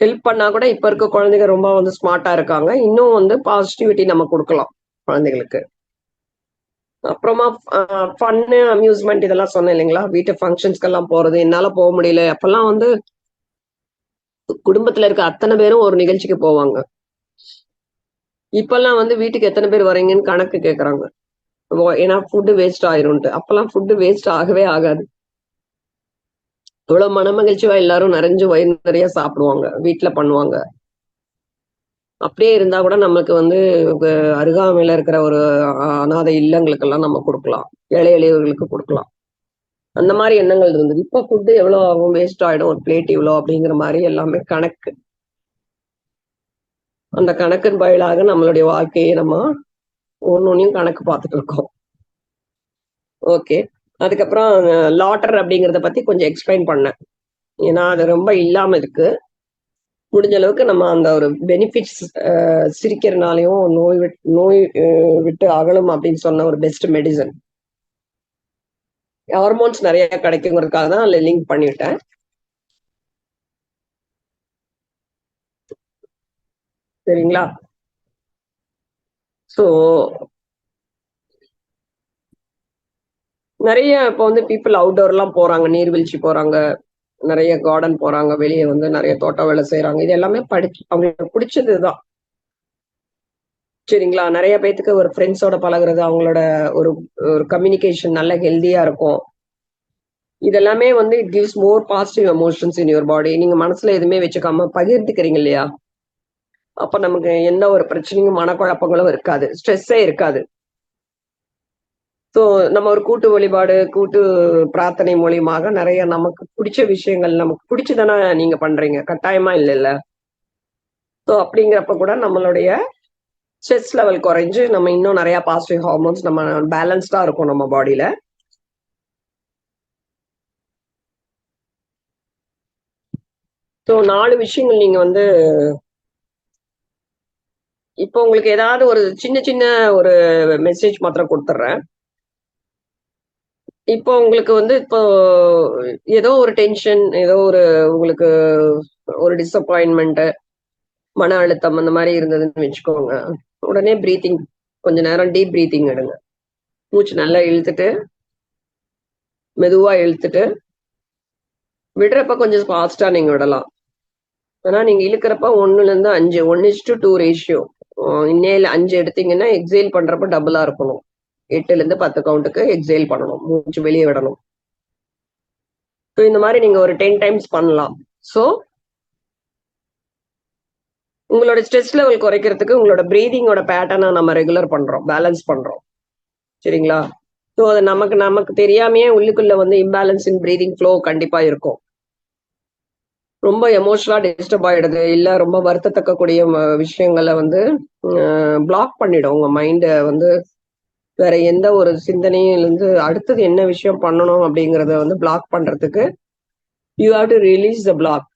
ஹெல்ப் பண்ணா கூட இப்ப இருக்க குழந்தைங்க ரொம்ப வந்து ஸ்மார்ட்டா இருக்காங்க. இன்னும் வந்து பாசிட்டிவிட்டி நம்ம கொடுக்கலாம் குழந்தைகளுக்கு. அப்புறமா ஃபன்னு அம்யூஸ்மெண்ட் இதெல்லாம் சொன்னேன் இல்லைங்களா, வீட்டு ஃபங்க்ஷன்ஸ்க்கெல்லாம் போறது. என்னால போக முடியல அப்பெல்லாம் வந்து குடும்பத்துல இருக்க அத்தனை பேரும் ஒரு நிகழ்ச்சிக்கு போவாங்க. இப்பெல்லாம் வந்து வீட்டுக்கு எத்தனை பேர் வரீங்கன்னு கணக்கு கேக்குறாங்க. ஏன்னா ஃபுட்டு வேஸ்ட் ஆயிரும்ட்டு. அப்பெல்லாம் ஃபுட்டு வேஸ்ட் ஆகவே ஆகாது. இவ்வளவு மனமகிழ்ச்சியா எல்லாரும் நிறைஞ்சு வயிறு நிறைய சாப்பிடுவாங்க, வீட்டுல பண்ணுவாங்க. அப்படியே இருந்தா கூட நமக்கு வந்து அருகாமையில இருக்கிற ஒரு அனாதை இல்லங்களுக்கெல்லாம் நம்ம கொடுக்கலாம், ஏழை எளியவர்களுக்கு கொடுக்கலாம். அந்த மாதிரி எண்ணங்கள் இருந்தது. இப்ப ஃபுட்டு எவ்வளவு ஆகும், வேஸ்ட் ஆயிடும், ஒரு பிளேட் இவ்வளோ அப்படிங்கிற மாதிரி எல்லாமே கணக்கு. அந்த கணக்கின் பயலாக நம்மளுடைய வாழ்க்கையை நம்ம ஒன்னொன்னையும் கணக்கு பார்த்துட்டு இருக்கோம். ஓகே. அதுக்கப்புறம் லாட்டர் அப்படிங்கிறத பத்தி கொஞ்சம் எக்ஸ்பிளைன் பண்ணேன். ஏன்னா அது ரொம்ப இல்லாம இருக்கு. முடிஞ்ச அளவுக்கு நம்ம அந்த ஒரு பெனிஃபிட்ஸ் சிரிக்கிறனாலையும் நோய் விட்டு அகலும் அப்படின்னு சொன்ன ஒரு பெஸ்ட் மெடிசன். ஹார்மோன்ஸ் நிறைய கிடைக்குங்கிறதுக்காக தான் அதில் லிங்க் பண்ணிவிட்டேன். சரிங்களா? ஸோ நிறைய இப்போ வந்து பீப்புள் அவுட்டோர்லாம் போறாங்க, நீர்வீழ்ச்சி போறாங்க, நிறைய கார்டன் போறாங்க, வெளியே வந்து நிறைய தோட்ட வேலை செய்யறாங்க. இது எல்லாமே அவங்களுக்கு பிடிச்சதுதான். சரிங்களா? நிறைய பேத்துக்கு ஒரு ஃப்ரெண்ட்ஸோட பழகுறது, அவங்களோட ஒரு ஒரு கம்யூனிகேஷன் நல்ல ஹெல்தியா இருக்கும். இதெல்லாமே வந்து it gives more positive emotions in your body. நீங்க மனசுல எதுவுமே வச்சுக்காம பகிர்ந்துக்கிறீங்க இல்லையா, அப்ப நமக்கு எந்த ஒரு பிரச்சனையும் மனக்குழப்பங்களும் இருக்காது, ஸ்ட்ரெஸ்ஸே இருக்காது. ஸோ நம்ம ஒரு கூட்டு வழிபாடு, கூட்டு பிரார்த்தனை மூலியமாக நிறைய நமக்கு பிடிச்ச விஷயங்கள், நமக்கு பிடிச்சதானே நீங்க பண்றீங்க, கட்டாயமா இல்லைல்ல. ஸோ அப்படிங்கிறப்ப கூட நம்மளுடைய ஸ்ட்ரெஸ் லெவல் குறைஞ்சு நம்ம இன்னும் நிறைய பாசிட்டிவ் ஹார்மோன்ஸ் நம்ம பேலன்ஸ்டா இருக்கும் நம்ம பாடியில. ஸோ 4 விஷயங்கள் நீங்க வந்து இப்போ உங்களுக்கு ஏதாவது ஒரு சின்ன சின்ன ஒரு மெசேஜ் மாத்திரம் கொடுத்துட்றேன். இப்போ உங்களுக்கு வந்து இப்போ ஏதோ ஒரு டென்ஷன், ஏதோ ஒரு உங்களுக்கு ஒரு டிசப்பாயின்மெண்ட், மன அழுத்தம் அந்த மாதிரி இருந்ததுன்னு வச்சுக்கோங்க. உடனே பிரீத்திங், கொஞ்ச நேரம் டீப் பிரீத்திங் எடுங்க. மூச்சு நல்லா இழுத்துட்டு மெதுவா இழுத்துட்டு விடுறப்ப கொஞ்சம் ஃபாஸ்டா நீங்க விடலாம். ஆனா நீங்க இழுக்கிறப்ப 1ல இருந்து 5, 1:2 ரேஷியோ. இன்னேல 5 எடுத்தீங்கன்னா எக்ஸேல் பண்றப்ப டபுளா இருக்கணும். 8ல இருந்து 10 கவுண்ட்டுக்கு எக்ஸேல் பண்ணணும், மூச்சு வெளியே விடணும். ஸோ இந்த மாதிரி நீங்க ஒரு 10 டைம்ஸ் பண்ணலாம். ஸோ உங்களோட ஸ்ட்ரெஸ் லெவல் குறைக்கிறதுக்கு உங்களோட பிரீதிங்கோட பேட்டர்னை நம்ம ரெகுலர் பண்றோம், பேலன்ஸ் பண்றோம். சரிங்களா? ஸோ அது நமக்கு நமக்கு தெரியாமையே உள்ளுக்குள்ள வந்து இம்பேலன்ஸ் இன் பிரீதிங் ஃப்ளோ கண்டிப்பா இருக்கும். ரொம்ப எமோஷனலா டிஸ்டர்ப் ஆயிடுது, இல்ல ரொம்ப வருத்தத்தக்கக்கூடிய விஷயங்களை வந்து பிளாக் பண்ணிடும் உங்க மைண்டை வந்து. வேற எந்த ஒரு சிந்தனையும் இருந்து அடுத்தது என்ன விஷயம் பண்ணணும் அப்படிங்கறத வந்து பிளாக் பண்றதுக்கு you have to release the block.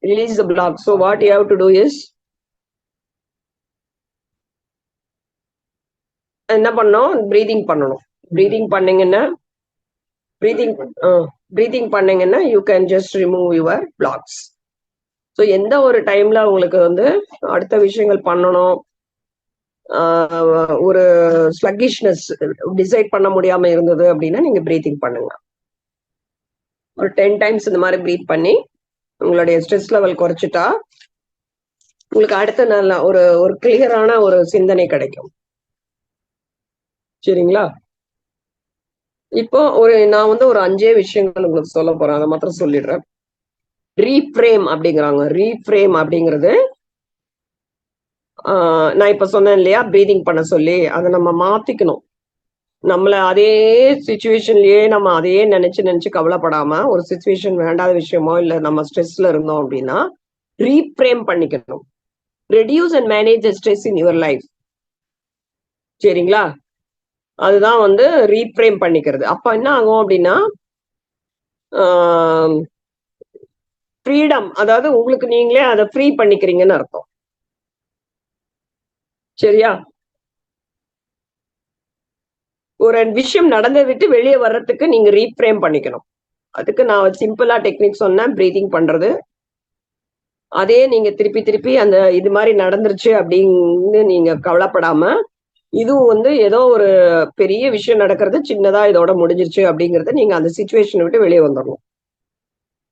Release the block. So what you have to do is என்ன பண்ணணும், பிரீதிங் பண்ணணும். பிரீதிங் பண்ணீங்கன்னா பிரீதிங் பிரீதிங் பண்ணீங்கன்னா you can just remove your blocks. So எந்த ஒரு டைம்ல உங்களுக்கு வந்து அடுத்த விஷயங்கள் பண்ணணும், ஒரு ஸ்லக்கிஷ்னஸ் டிசைட் பண்ண முடியாம இருந்தது அப்படின்னா நீங்க பிரீத்திங் பண்ணுங்க. ஒரு 10 டைம்ஸ் இந்த மாதிரி பிரீத் பண்ணி உங்களுடைய ஸ்ட்ரெஸ் லெவல் குறைச்சிட்டா உங்களுக்கு அடுத்த நல்ல ஒரு ஒரு கிளியரான ஒரு சிந்தனை கிடைக்கும். சரிங்களா? இப்போ நான் வந்து ஒரு 5 விஷயங்கள் உங்களுக்கு சொல்ல போறேன். அதை மாத்திரம் சொல்லிடுறேன். ரீஃப்ரேம் அப்படிங்கிறாங்க. ரீஃப்ரேம் அப்படிங்கிறது நான் இப்ப சொன்னேன் இல்லையா, பிரீதிங் பண்ண சொல்லி, அதை நம்ம மாத்திக்கணும். நம்மள அதே சிச்சுவேஷன்லயே நம்ம அதையே நினைச்சு கவலைப்படாம, ஒரு சிச்சுவேஷன் வேண்டாத விஷயமோ இல்ல நம்ம ஸ்ட்ரெஸ்ல இருந்தோம் அப்படின்னா ரீஃப்ரேம் பண்ணிக்கணும். Reduce and manage the stress in your life. சரிங்களா? அதுதான் வந்து ரீஃப்ரேம் பண்ணிக்கிறது. அப்ப என்ன ஆகும் அப்படின்னா ஃப்ரீடம், அதாவது உங்களுக்கு நீங்களே அதை ஃப்ரீ பண்ணிக்கிறீங்கன்னு அர்த்தம். சரியா? ஒரு விஷயம் நடந்ததை விட்டு வெளியே வர்றதுக்கு நீங்க ரீஃப்ரேம் பண்ணிக்கணும். அதுக்கு நான் சிம்பிளா டெக்னிக் சொன்னேன், பிரீதிங் பண்றது. அதே நீங்க திருப்பி திருப்பி அந்த இது மாதிரி நடந்துருச்சு அப்படின்னு நீங்க கவலைப்படாம, இதுவும் வந்து ஏதோ ஒரு பெரிய விஷயம் நடக்கிறது சின்னதா இதோட முடிஞ்சிருச்சு அப்படிங்கறத நீங்க அந்த சிச்சுவேஷனை விட்டு வெளியே வந்துடணும்.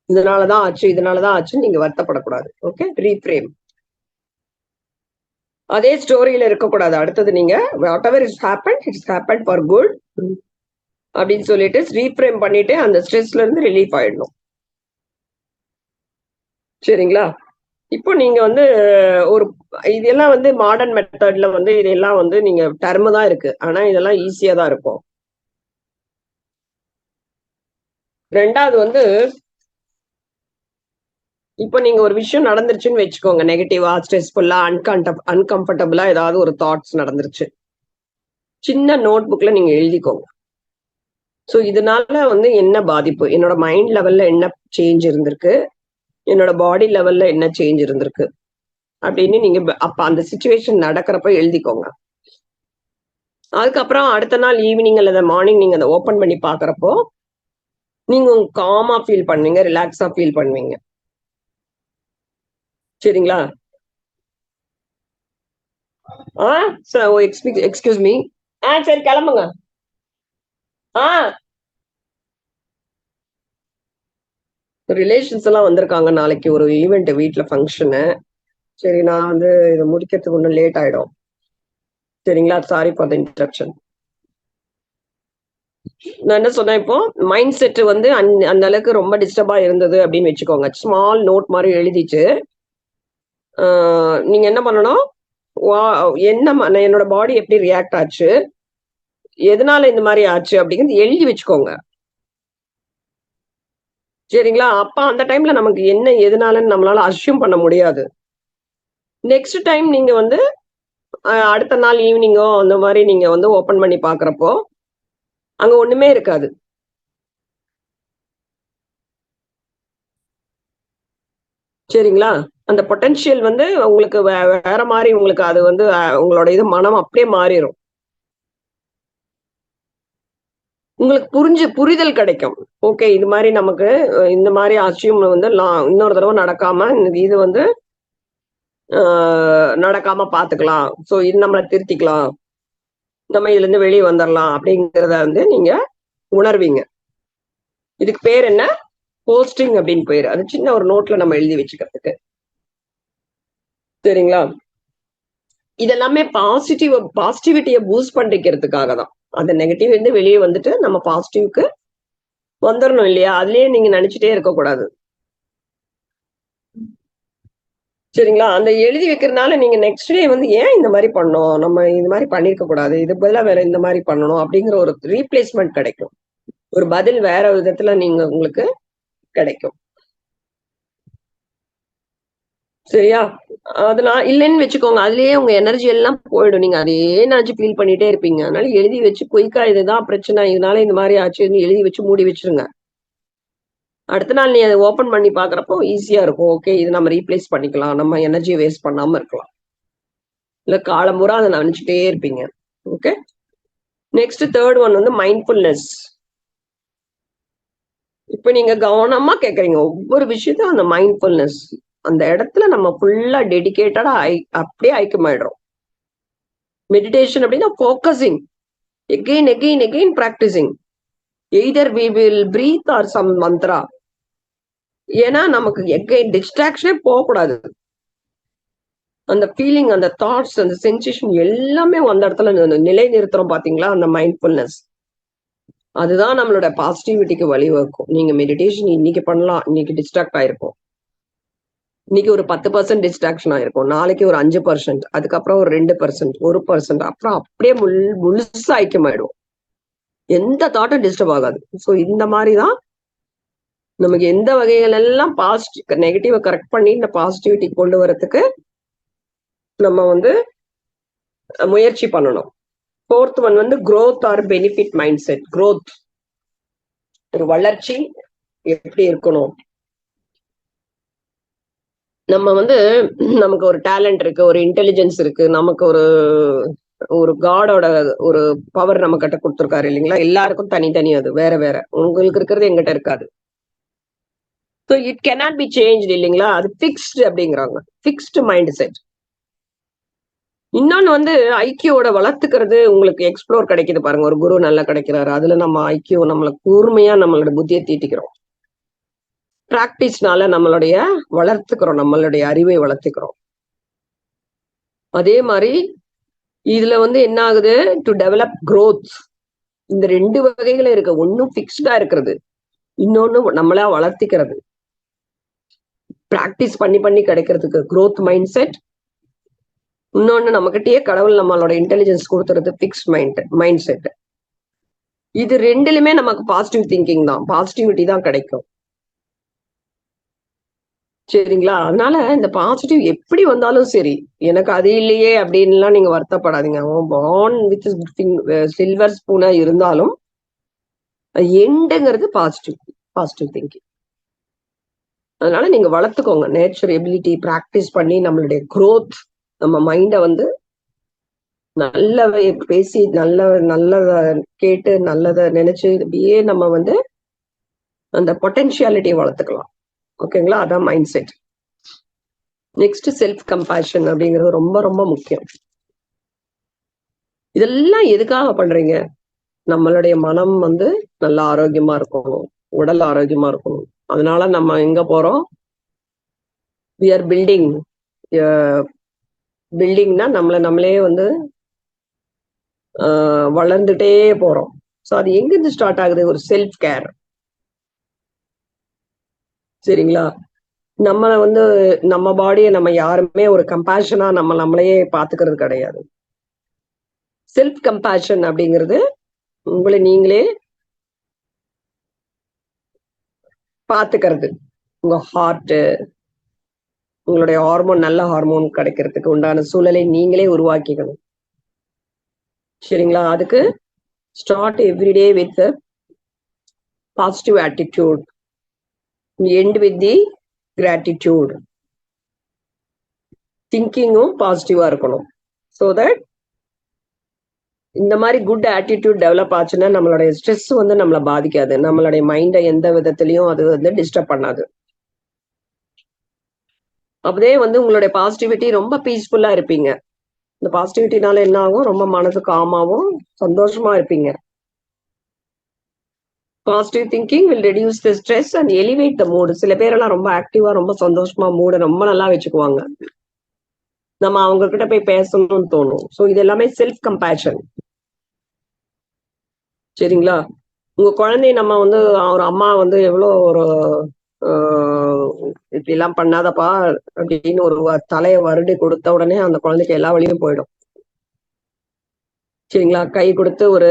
இதனாலதான் ஆச்சு, இதனாலதான் ஆச்சுன்னு நீங்க வருத்தப்படக்கூடாது. Okay, reframe. அதே ஸ்டோரியில இருக்கக்கூடாது. அடுத்தது நீங்க what ever is happen, it's happen for good அப்படின்னு சொல்லிட்டு ரீஃப்ரேம் பண்ணிட்டு அந்த ஸ்ட்ரெஸ்ல இருந்து ரிலீஃப் ஆயிடணும். சரிங்களா? இப்போ நீங்க வந்து ஒரு இதெல்லாம் வந்து மாடர்ன் மெத்தட்ல வந்து இதெல்லாம் வந்து நீங்க டர்ம் தான் இருக்கு. ஆனா இதெல்லாம் ஈஸியா தான் இருக்கும். ரெண்டாவது வந்து இப்போ நீங்க ஒரு விஷயம் நடந்துருச்சுன்னு வச்சுக்கோங்க, நெகட்டிவா, ஸ்ட்ரெஸ்ஃபுல்லா, அன்கம்ஃபர்டபுளா ஏதாவது ஒரு தாட்ஸ் நடந்துருச்சு. சின்ன நோட் புக்ல நீங்க எழுதிக்கோங்க. ஸோ இதனால வந்து என்ன பாதிப்பு, என்னோட மைண்ட் லெவல்ல என்ன சேஞ்ச் இருந்திருக்கு, என்னோட பாடி லெவல்ல என்ன சேஞ்ச் இருந்திருக்கு அப்படின்னு நீங்க அப்ப அந்த சிச்சுவேஷன் நடக்கிறப்ப எழுதிக்கோங்க. அதுக்கப்புறம் அடுத்த நாள் ஈவினிங் அல்லது மார்னிங் நீங்க அதை ஓபன் பண்ணி பாக்குறப்போ நீங்க காமா ஃபீல் பண்ணுவீங்க, ரிலாக்ஸா ஃபீல் பண்ணுவீங்க. சரிங்களா? Excuse me. சரி கிளம்புங்க. ரிலேஷன்ஸ் எல்லாம் வந்திருக்காங்க, நாளைக்கு ஒரு ஈவெண்ட், வீட்டுல ஃபங்க்ஷனு. சரி, நான் வந்து இதை முடிக்கிறதுக்கு ஒன்றும் லேட் ஆயிடும். சரிங்களா? Sorry for the interruption. நான் என்ன சொன்னேன், இப்போ மைண்ட் செட் வந்து அந்த அளவுக்கு ரொம்ப டிஸ்டர்பா இருந்தது அப்படின்னு வச்சுக்கோங்க. ஸ்மால் நோட் மாதிரி எழுதிட்டு நீங்க என்ன பண்ணணும், என்னோட பாடி எப்படி ரியாக்ட் ஆச்சு, எதனால இந்த மாதிரி ஆச்சு அப்படிங்கிறது எழுதி வச்சுக்கோங்க. சரிங்களா? அப்ப அந்த டைம்ல நமக்கு என்ன எதனாலன்னு நம்மளால அஸ்யூம் பண்ண முடியாது. நெக்ஸ்ட் டைம் நீங்க வந்து அடுத்த நாள் ஈவினிங்கோ அந்த மாதிரி நீங்க வந்து ஓபன் பண்ணி பாக்குறப்போ அங்க ஒண்ணுமே இருக்காது. சரிங்களா? அந்த பொட்டன்ஷியல் வந்து உங்களுக்கு வேற மாதிரி உங்களுக்கு அது வந்து உங்களோட இது மனம் அப்படியே மாறிடும். உங்களுக்கு புரிதல் கிடைக்கும். ஓகே, இது மாதிரி நமக்கு இந்த மாதிரி அசியூம் வந்து இன்னொரு தடவை நடக்காம இது வந்து நடக்காம பாத்துக்கலாம். சோ இது நம்மள திருத்திக்கலாம், நம்ம இதுல இருந்து வெளியே வந்துடலாம் அப்படிங்கறத வந்து நீங்க உணர்வீங்க. இதுக்கு பேர் என்ன, போஸ்டிங் அப்படின்னு பேரு. அது சின்ன ஒரு நோட்ல நம்ம எழுதி வச்சுக்கிறதுக்கு. சரிங்களா? இதெல்லாமே பாசிட்டிவிட்டியை பூஸ்ட் பண்ணிக்கிறதுக்காக தான். அந்த நெகட்டிவ் இருந்து வெளியே வந்துட்டு நம்ம பாசிட்டிவ்க்கு வந்துடணும் இல்லையா? அதுலயே நீங்க நினைச்சிட்டே இருக்கக்கூடாது. சரிங்களா? அந்த எழுதி வைக்கிறதுனால நீங்க நெக்ஸ்ட் டே வந்து ஏன் இந்த மாதிரி பண்ணோம், நம்ம இந்த மாதிரி பண்ணிருக்க கூடாது, இது பதிலா வேற இந்த மாதிரி பண்ணணும் அப்படிங்கிற ஒரு ரீப்ளேஸ்மெண்ட் கிடைக்கும். ஒரு பதில் வேற விதத்துல நீங்க உங்களுக்கு கிடைக்கும். சரியா? அதெல்லாம் இல்லைன்னு வச்சுக்கோங்க, அதுலயே உங்க எனர்ஜி எல்லாம் போயிடும். நீங்க அதே நினைச்சு ஃபீல் பண்ணிட்டே இருப்பீங்க. அதனால எழுதி வச்சு குயிக்கா இதுதான் பிரச்சனை, இதனால இந்த மாதிரி ஆச்சுன்னு எழுதி வச்சு மூடி வச்சிருங்க. அடுத்த நாள் நீ அதை ஓபன் பண்ணி பாக்குறப்போ ஈஸியா இருக்கும். ஓகே, இது நம்ம ரீப்ளேஸ் பண்ணிக்கலாம், நம்ம எனர்ஜியை வேஸ்ட் பண்ணாம இருக்கலாம். இல்ல காலம் பூரா அதை நினைச்சுட்டே இருப்பீங்க. ஓகே. நெக்ஸ்ட் தேர்ட் ஒன் வந்து மைண்ட்ஃபுல்னஸ். இப்ப நீங்க கவனமா கேக்குறீங்க ஒவ்வொரு விஷயத்தையும், அந்த மைண்ட்ஃபுல்னஸ். அந்த இடத்துல நம்ம ஃபுல்லா டெடிகேட்டடா அப்படியே ஐக்கியமாயிடுறோம். மெடிடேஷன் அப்படின்னா focusing, again practicing. Either we will breathe or some mantra. ஏன்னா நமக்கு எகெயின் டிஸ்ட்ராக்ஷனே போகக்கூடாது. அந்த ஃபீலிங், அந்த தாட்ஸ், அந்த சென்சேஷன் எல்லாமே அந்த இடத்துல நிலை நிறுத்துறோம் பாத்தீங்களா, அந்த மைண்ட்ஃபுல்னஸ். அதுதான் நம்மளோட பாசிட்டிவிட்டிக்கு வழிவகுக்கும். நீங்க மெடிடேஷன் இன்னைக்கு பண்ணலாம், இன்னைக்கு டிஸ்ட்ராக்ட் ஆயிருக்கும், இன்னைக்கு ஒரு 10% டிஸ்ட்ராக்ஷன் ஆயிருக்கும், நாளைக்கு ஒரு 5%, அதுக்கப்புறம் ஒரு 2%, 1%, அப்புறம் அப்படியே முழுசா ஐக்கியமாயிடும். எந்த தாட்டும் டிஸ்டர்ப் ஆகாது. ஸோ இந்த மாதிரிதான் நமக்கு எந்த வகைகள் எல்லாம் பாசிட்டிவ் நெகட்டிவ கரெக்ட் பண்ணி இந்த பாசிட்டிவிட்டி கொண்டு வரதுக்கு நம்ம வந்து முயற்சி பண்ணணும். ஃபோர்த் ஒன் வந்து growth or benefit mindset. growth, ஒரு வளர்ச்சி எப்படி இருக்கணும். நம்ம வந்து நமக்கு ஒரு டேலண்ட் இருக்கு, ஒரு இன்டெலிஜென்ஸ் இருக்கு, நமக்கு ஒரு காடோட ஒரு பவர் நம்ம கிட்ட கொடுத்துருக்காரு இல்லைங்களா. எல்லாருக்கும் தனித்தனி, அது வேற வேற. உங்களுக்கு இருக்கிறது எங்கிட்ட இருக்காது. So it cannot be change இல்லைங்களா. அது ஃபிக்ஸ்டு அப்படிங்கிறாங்க, ஃபிக்ஸ்டு மைண்ட் செட். இன்னொன்னு வந்து ஐக்கியோட வளர்த்துக்கிறது உங்களுக்கு எக்ஸ்ப்ளோர் கிடைக்குது பாருங்க. ஒரு குரு நல்லா கிடைக்கிறாரு, அதுல நம்ம ஐக்கியம் நம்மளை கூர்மையா நம்மளோட புத்தியை தீட்டிக்கிறோம். பிராக்டிஸ்னால நம்மளுடைய வளர்த்துக்கிறோம், நம்மளுடைய அறிவை வளர்த்துக்கிறோம். அதே மாதிரி இதுல வந்து என்ன ஆகுது, டு டெவலப் growth. இந்த 2 வகைகள இருக்கு. ஒன்னும் பிக்ஸ்டா இருக்கிறது, இன்னொன்னு நம்மளா வளர்த்திக்கிறது. பிராக்டிஸ் பண்ணி பண்ணி கிடைக்கிறதுக்கு growth மைண்ட் செட். இன்னொன்னு நம்மகிட்டயே கடவுள் நம்மளோட இன்டெலிஜென்ஸ் கொடுத்துறது பிக்ஸ்ட் மைண்ட் செட். இது ரெண்டுலுமே நமக்கு பாசிட்டிவ் திங்கிங் தான், பாசிட்டிவிட்டி தான் கிடைக்கும். சரிங்களா. அதனால இந்த பாசிட்டிவ் எப்படி வந்தாலும் சரி, எனக்கு அது இல்லையே அப்படின்லாம் நீங்க வருத்தப்படாதீங்க. பார்ன் வித் சில்வர் ஸ்பூனா இருந்தாலும் எண்டுங்கிறது பாசிட்டிவ் திங்கிங். அதனால நீங்க வளர்த்துக்கோங்க நேச்சர் எபிலிட்டி. பிராக்டிஸ் பண்ணி நம்மளுடைய growth, நம்ம மைண்ட வந்து நல்ல பேசி, நல்லத கேட்டு, நல்லத நினைச்சு, இப்படியே நம்ம வந்து அந்த பொட்டென்சியாலிட்டியை வளர்த்துக்கலாம். ஓகேங்களா. அதான் mind set. Next self compassion அப்படிங்கிறது ரொம்ப ரொம்ப முக்கியம். இதெல்லாம் எதுக்காக பண்றீங்க? நம்மளுடைய மனம் வந்து நல்ல ஆரோக்கியமா இருக்கணும், உடல் ஆரோக்கியமா இருக்கணும். அதனால நம்ம எங்க போறோம், வி ஆர் பில்டிங்னா நம்மளே வந்து வளர்ந்துட்டே போறோம். ஸோ அது எங்கிருந்து ஸ்டார்ட் ஆகுது, ஒரு செல்ஃப் கேர். சரிங்களா. நம்ம வந்து நம்ம பாடியை நம்ம யாருமே ஒரு கம்பேஷனா நம்மளையே பாத்துக்கிறது கிடையாது. செல்ஃப் கம்பேஷன் அப்படிங்கிறது உங்களை நீங்களே பாத்துக்கிறது. உங்க ஹார்ட், உங்களுடைய ஹார்மோன், நல்ல ஹார்மோன் கிடைக்கிறதுக்கு உண்டான சூழலை நீங்களே உருவாக்கிக்கணும். சரிங்களா. அதுக்கு start everyday with positive attitude, end with the gratitude. திங்கிங்கும் பாசிட்டிவா இருக்கணும். ஸோ தட் இந்த மாதிரி குட் ஆட்டிடியூட் டெவலப் ஆச்சுன்னா நம்மளுடைய ஸ்ட்ரெஸ் வந்து நம்மளை பாதிக்காது, நம்மளுடைய மைண்டை எந்த விதத்திலையும் அது வந்து டிஸ்டர்ப் பண்ணாது. அப்படியே வந்து உங்களுடைய பாசிட்டிவிட்டி, ரொம்ப பீஸ்ஃபுல்லா இருப்பீங்க. இந்த பாசிட்டிவிட்டினால என்ன ஆகும், ரொம்ப மனசு காமாவும் சந்தோஷமா இருப்பீங்க. Positive thinking will reduce the stress and elevate the mood. சில பேரெல்லாம் ரொம்ப ஆக்டிவா, ரொம்ப சந்தோஷமா, மூட ரொம்ப நல்லா வச்சுக்குவாங்க. நம்ம அவங்க கிட்ட போய் பேசணும்னு தோணும். ஸோ இது எல்லாமே செல்ஃப் கம்பேஷன். சரிங்களா. உங்க குழந்தைய நம்ம வந்து ஒரு அம்மா வந்து எவ்வளோ ஒரு இப்படி எல்லாம் பண்ணாதப்பா அப்படின்னு ஒரு தலையை வருடி கொடுத்த உடனே அந்த குழந்தைக்கு எல்லா வழியும் போயிடும். சரிங்களா. கை கொடுத்து ஒரு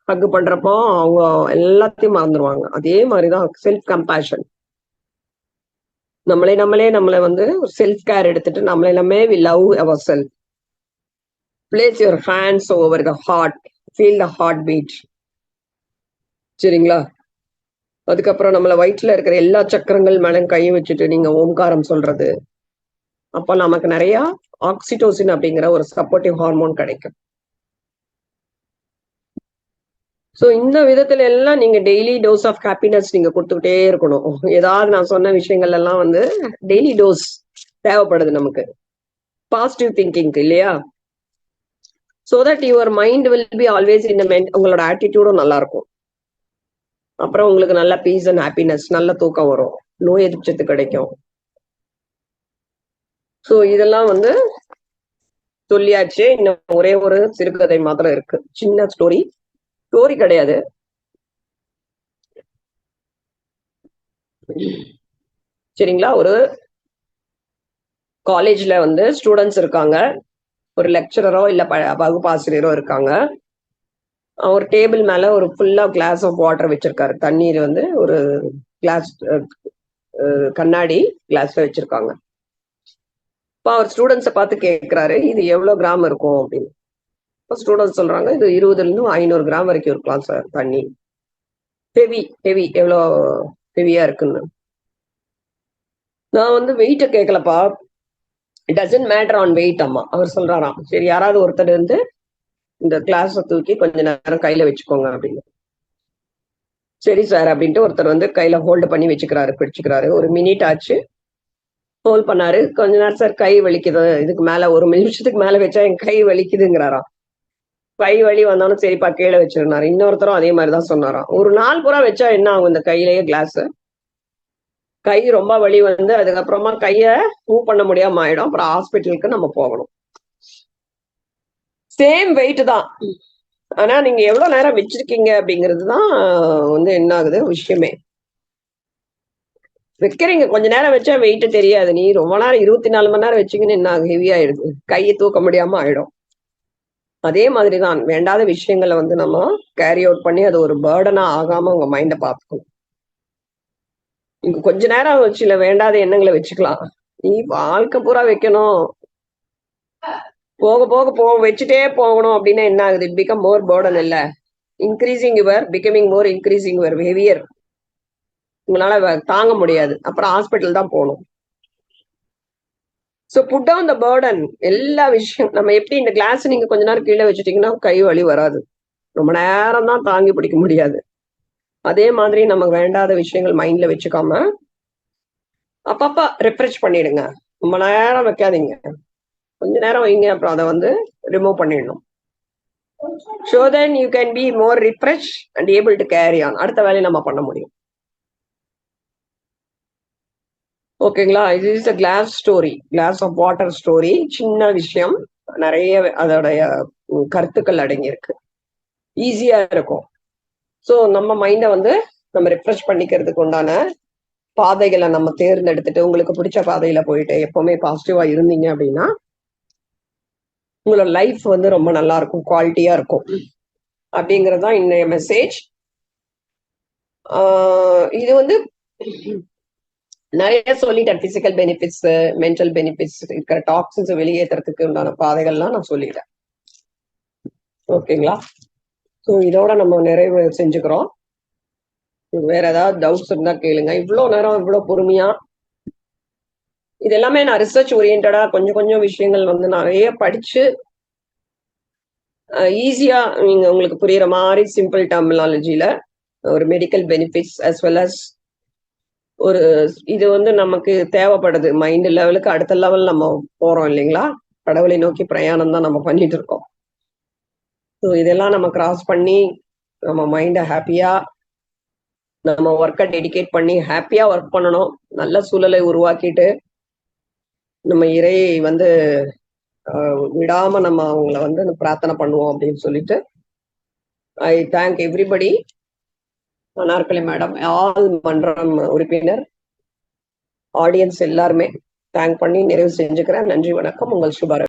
ஹக் பண்றப்போ அவங்க எல்லாத்தையும் மறந்துடுவாங்க. அதே மாதிரிதான் செல்ஃப் கம்பேஷன். நம்மளை வந்து செல்ஃப் கேர் எடுத்துட்டு நம்மளே we love our self. Place your hands over the heart, feel the heart beat. சரிங்களா. அதுக்கப்புறம் நம்மள வயிற்றுல இருக்கிற எல்லா சக்கரங்கள் மேல கையை வச்சுட்டு நீங்க ஓம்காரம் சொல்றது. அப்ப நமக்கு நிறைய ஆக்சிடோசின் அப்படிங்கிற ஒரு சப்போர்ட்டிவ் ஹார்மோன் கிடைக்கும். சோ இந்த விதத்துல எல்லாம் நீங்க டெய்லி டோஸ் ஆஃப் ஹாப்பினஸ் நீங்க கொடுத்துக்கிட்டே இருக்கணும். ஏதாவது நான் சொன்ன விஷயங்கள் எல்லாம் வந்து டெய்லி டோஸ் தேவைப்படுது நமக்கு பாசிட்டிவ் திங்கிங்க்கு இல்லையா? So that your mind will be always in உங்களோட ஆட்டிடியூடும் நல்லா இருக்கும். அப்புறம் உங்களுக்கு நல்ல பீஸ் அண்ட் ஹாப்பினஸ், நல்ல தூக்கம் வரும், நோய் எதிர்ப்பு சத்து கிடைக்கும். சோ இதெல்லாம் வந்து சொல்லியாச்சு. இன்னும் ஒரே ஒரு சிறுகதை மாத்திரம் இருக்கு. சின்ன ஸ்டோரி கிடையாது. சரிங்களா? ஒரு காலேஜ்ல வந்து ஸ்டூடெண்ட்ஸ் இருக்காங்க. ஒரு லெக்சரரோ இல்ல வகுப்பாசிரியரோ இருக்காங்க. ஒரு டேபிள் மேல ஒரு ஃபுல்லா கிளாஸ் ஆஃப் வாட்டர் வச்சிருக்காரு. தண்ணீர் வந்து ஒரு கிளாஸ் கண்ணாடி கிளாஸ்ல வச்சிருக்காங்க. இப்ப அவர் ஸ்டூடெண்ட்ஸை பார்த்து கேட்கிறாரு, இது எவ்வளவு கிராம் இருக்கும் அப்படின்னு. இப்போ ஸ்டூடெண்ட்ஸ் சொல்றாங்க, இது 20 இருந்து 500 கிராம் வரைக்கும் இருக்கலாம் சார் தண்ணி. ஹெவி எவ்வளோ ஹெவியா இருக்குன்னு. நான் வந்து வெயிட்ட கேட்கலப்பா, டசன்ட் மேட்டர் ஆன் வெயிட் அம்மா. அவர் சொல்றாராம், சரி யாராவது ஒருத்தர் இருந்து இந்த கிளாஸை தூக்கி கொஞ்ச நேரம் கையில வச்சுக்கோங்க அப்படின்னு. சரி சார் அப்படின்ட்டு ஒருத்தர் வந்து கையில ஹோல்டு பண்ணி வச்சுக்கிறாரு, பிடிச்சுக்கிறாரு. ஒரு மினிட் ஆச்சு, ஹோல்ட் பண்ணாரு. கொஞ்ச நேரம் சார் கை வலிக்குது, இதுக்கு மேல 1 நிமிஷத்துக்கு மேல வச்சா என் கை வலிக்குதுங்கிறாராம். கை வலி வந்தாலும் சரிப்பா கீழே வச்சிருந்தாரு. இன்னொருத்தரும் அதே மாதிரிதான் சொன்னாராம். ஒரு நாள் பூரா வச்சா என்ன ஆகும் இந்த கையிலேயே கிளாஸ்? கை ரொம்ப வலி வந்து அதுக்கப்புறமா கைய மூவ் பண்ண முடியாம ஆயிடும். அப்புறம் ஹாஸ்பிட்டலுக்கு நம்ம போகணும். சேம் வெயிட் தான், ஆனா நீங்க எவ்வளவு நேரம் வச்சிருக்கீங்க அப்படிங்கிறது தான் வந்து என்ன ஆகுது விஷயமே. வைக்கிறீங்க கொஞ்ச நேரம் வச்சா வெயிட் தெரியாது. நீ ரொம்ப நேரம் 24 மணி நேரம் வச்சீங்கன்னு என்ன ஆகும்? ஹெவி ஆயிடுது, கையை தூக்க முடியாம ஆயிடும். அதே மாதிரிதான் வேண்டாத விஷயங்களை வந்து நம்ம கேரி அவுட் பண்ணி அது ஒரு பேர்டனா ஆகாம உங்க மைண்ட பாத்துக்கணும். நீங்க கொஞ்ச நேரம் சில வேண்டாத எண்ணங்களை வச்சுக்கலாம். நீ வாழ்க்கை பூரா வைக்கணும், போக போக வச்சுட்டே போகணும் அப்படின்னா என்ன ஆகுது? இட் பிகம் மோர் பேர்டன் இல்ல, becoming more increasing your heavier. உங்களால தாங்க முடியாது, அப்புறம் ஹாஸ்பிட்டல் தான் போகணும். So put down the burden. எல்லா விஷயம் நம்ம எப்படி இந்த கிளாஸ் நீங்க கொஞ்ச நேரம் கீழே வச்சுட்டீங்கன்னா கை வலி வராது, ரொம்ப நேரம் தான் தாங்கி பிடிக்க முடியாது. அதே மாதிரி நமக்கு வேண்டாத விஷயங்கள் மைண்ட்ல வச்சுக்காம அப்பப்ப ரிஃப்ரெஷ் பண்ணிடுங்க. ரொம்ப நேரம் வைக்காதீங்க, கொஞ்ச நேரம் வைங்க, அப்புறம் அதை வந்து ரிமூவ் பண்ணிடணும். So then you can be more refreshed and able to carry on. அடுத்த வேலையை நம்ம பண்ண முடியும். ஓகேங்களா? இது is a glass of water story. சின்ன விஷயம், நிறைய அதோடைய கருத்துக்கள் அடங்கி இருக்கு, ஈஸியா இருக்கும். சோ நம்ம மைண்டை வந்து நம்ம ரிஃப்ரெஷ் பண்ணிக்கிறதுக்கு உண்டான பாதைகளை நம்ம தேர்ந்தெடுத்துட்டு உங்களுக்கு பிடிச்ச பாதையில போயிட்டு எப்பவுமே பாசிட்டிவா இருந்தீங்க அப்படின்னா உங்களோட லைஃப் வந்து ரொம்ப நல்லா இருக்கும், குவாலிட்டியா இருக்கும். அப்படிங்கிறது தான் இன்னைய மெசேஜ். இது வந்து நிறைய சொல்லிட்டேன். பிசிக்கல் பெனிஃபிட்ஸ், மென்டல் பெனிஃபிட்ஸ், இருக்கிற டாக்ஸின்ஸ் வெளியேற்றுறதுக்கு உண்டான பாதைகள்லாம் நான் சொல்லிட்டேன். ஓகேங்களா? ஸோ இதோட நம்ம நிறைவு செஞ்சுக்கிறோம். வேற ஏதாவது டவுட்ஸ் இருந்தா கேளுங்க. இவ்வளவு நேரம் இவ்வளவு பொறுமையா இது எல்லாமே நான் ரிசர்ச் ஓரியன்டா கொஞ்சம் விஷயங்கள் வந்து நிறைய படிச்சு ஈஸியா நீங்க உங்களுக்கு புரியுற மாதிரி சிம்பிள் டெர்மினாலஜில ஒரு medical benefits as well as ஒரு இது வந்து நமக்கு தேவைப்படுது. மைண்ட் லெவலுக்கு அடுத்த லெவல் நம்ம போறோம் இல்லைங்களா? கடவுளை நோக்கி பிரயாணம் தான் நம்ம பண்ணிட்டு இருக்கோம். ஸோ இதெல்லாம் நம்ம கிராஸ் பண்ணி நம்ம மைண்டை ஹாப்பியா நம்ம ஒர்க்கை டெடிகேட் பண்ணி ஹாப்பியா ஒர்க் பண்ணணும். நல்ல சூழலை உருவாக்கிட்டு நம்ம இறை வந்து விடாம நம்ம அவங்கள வந்து பிரார்த்தனை பண்ணுவோம் அப்படின்னு சொல்லிட்டு I thank everybody. Anarkali madam, all மன்றம் உறுப்பினர், ஆடியன்ஸ் எல்லாருமே தேங்க் பண்ணி நிறைவு செஞ்சுக்கிறேன். நன்றி, வணக்கம். உங்கள் சுபார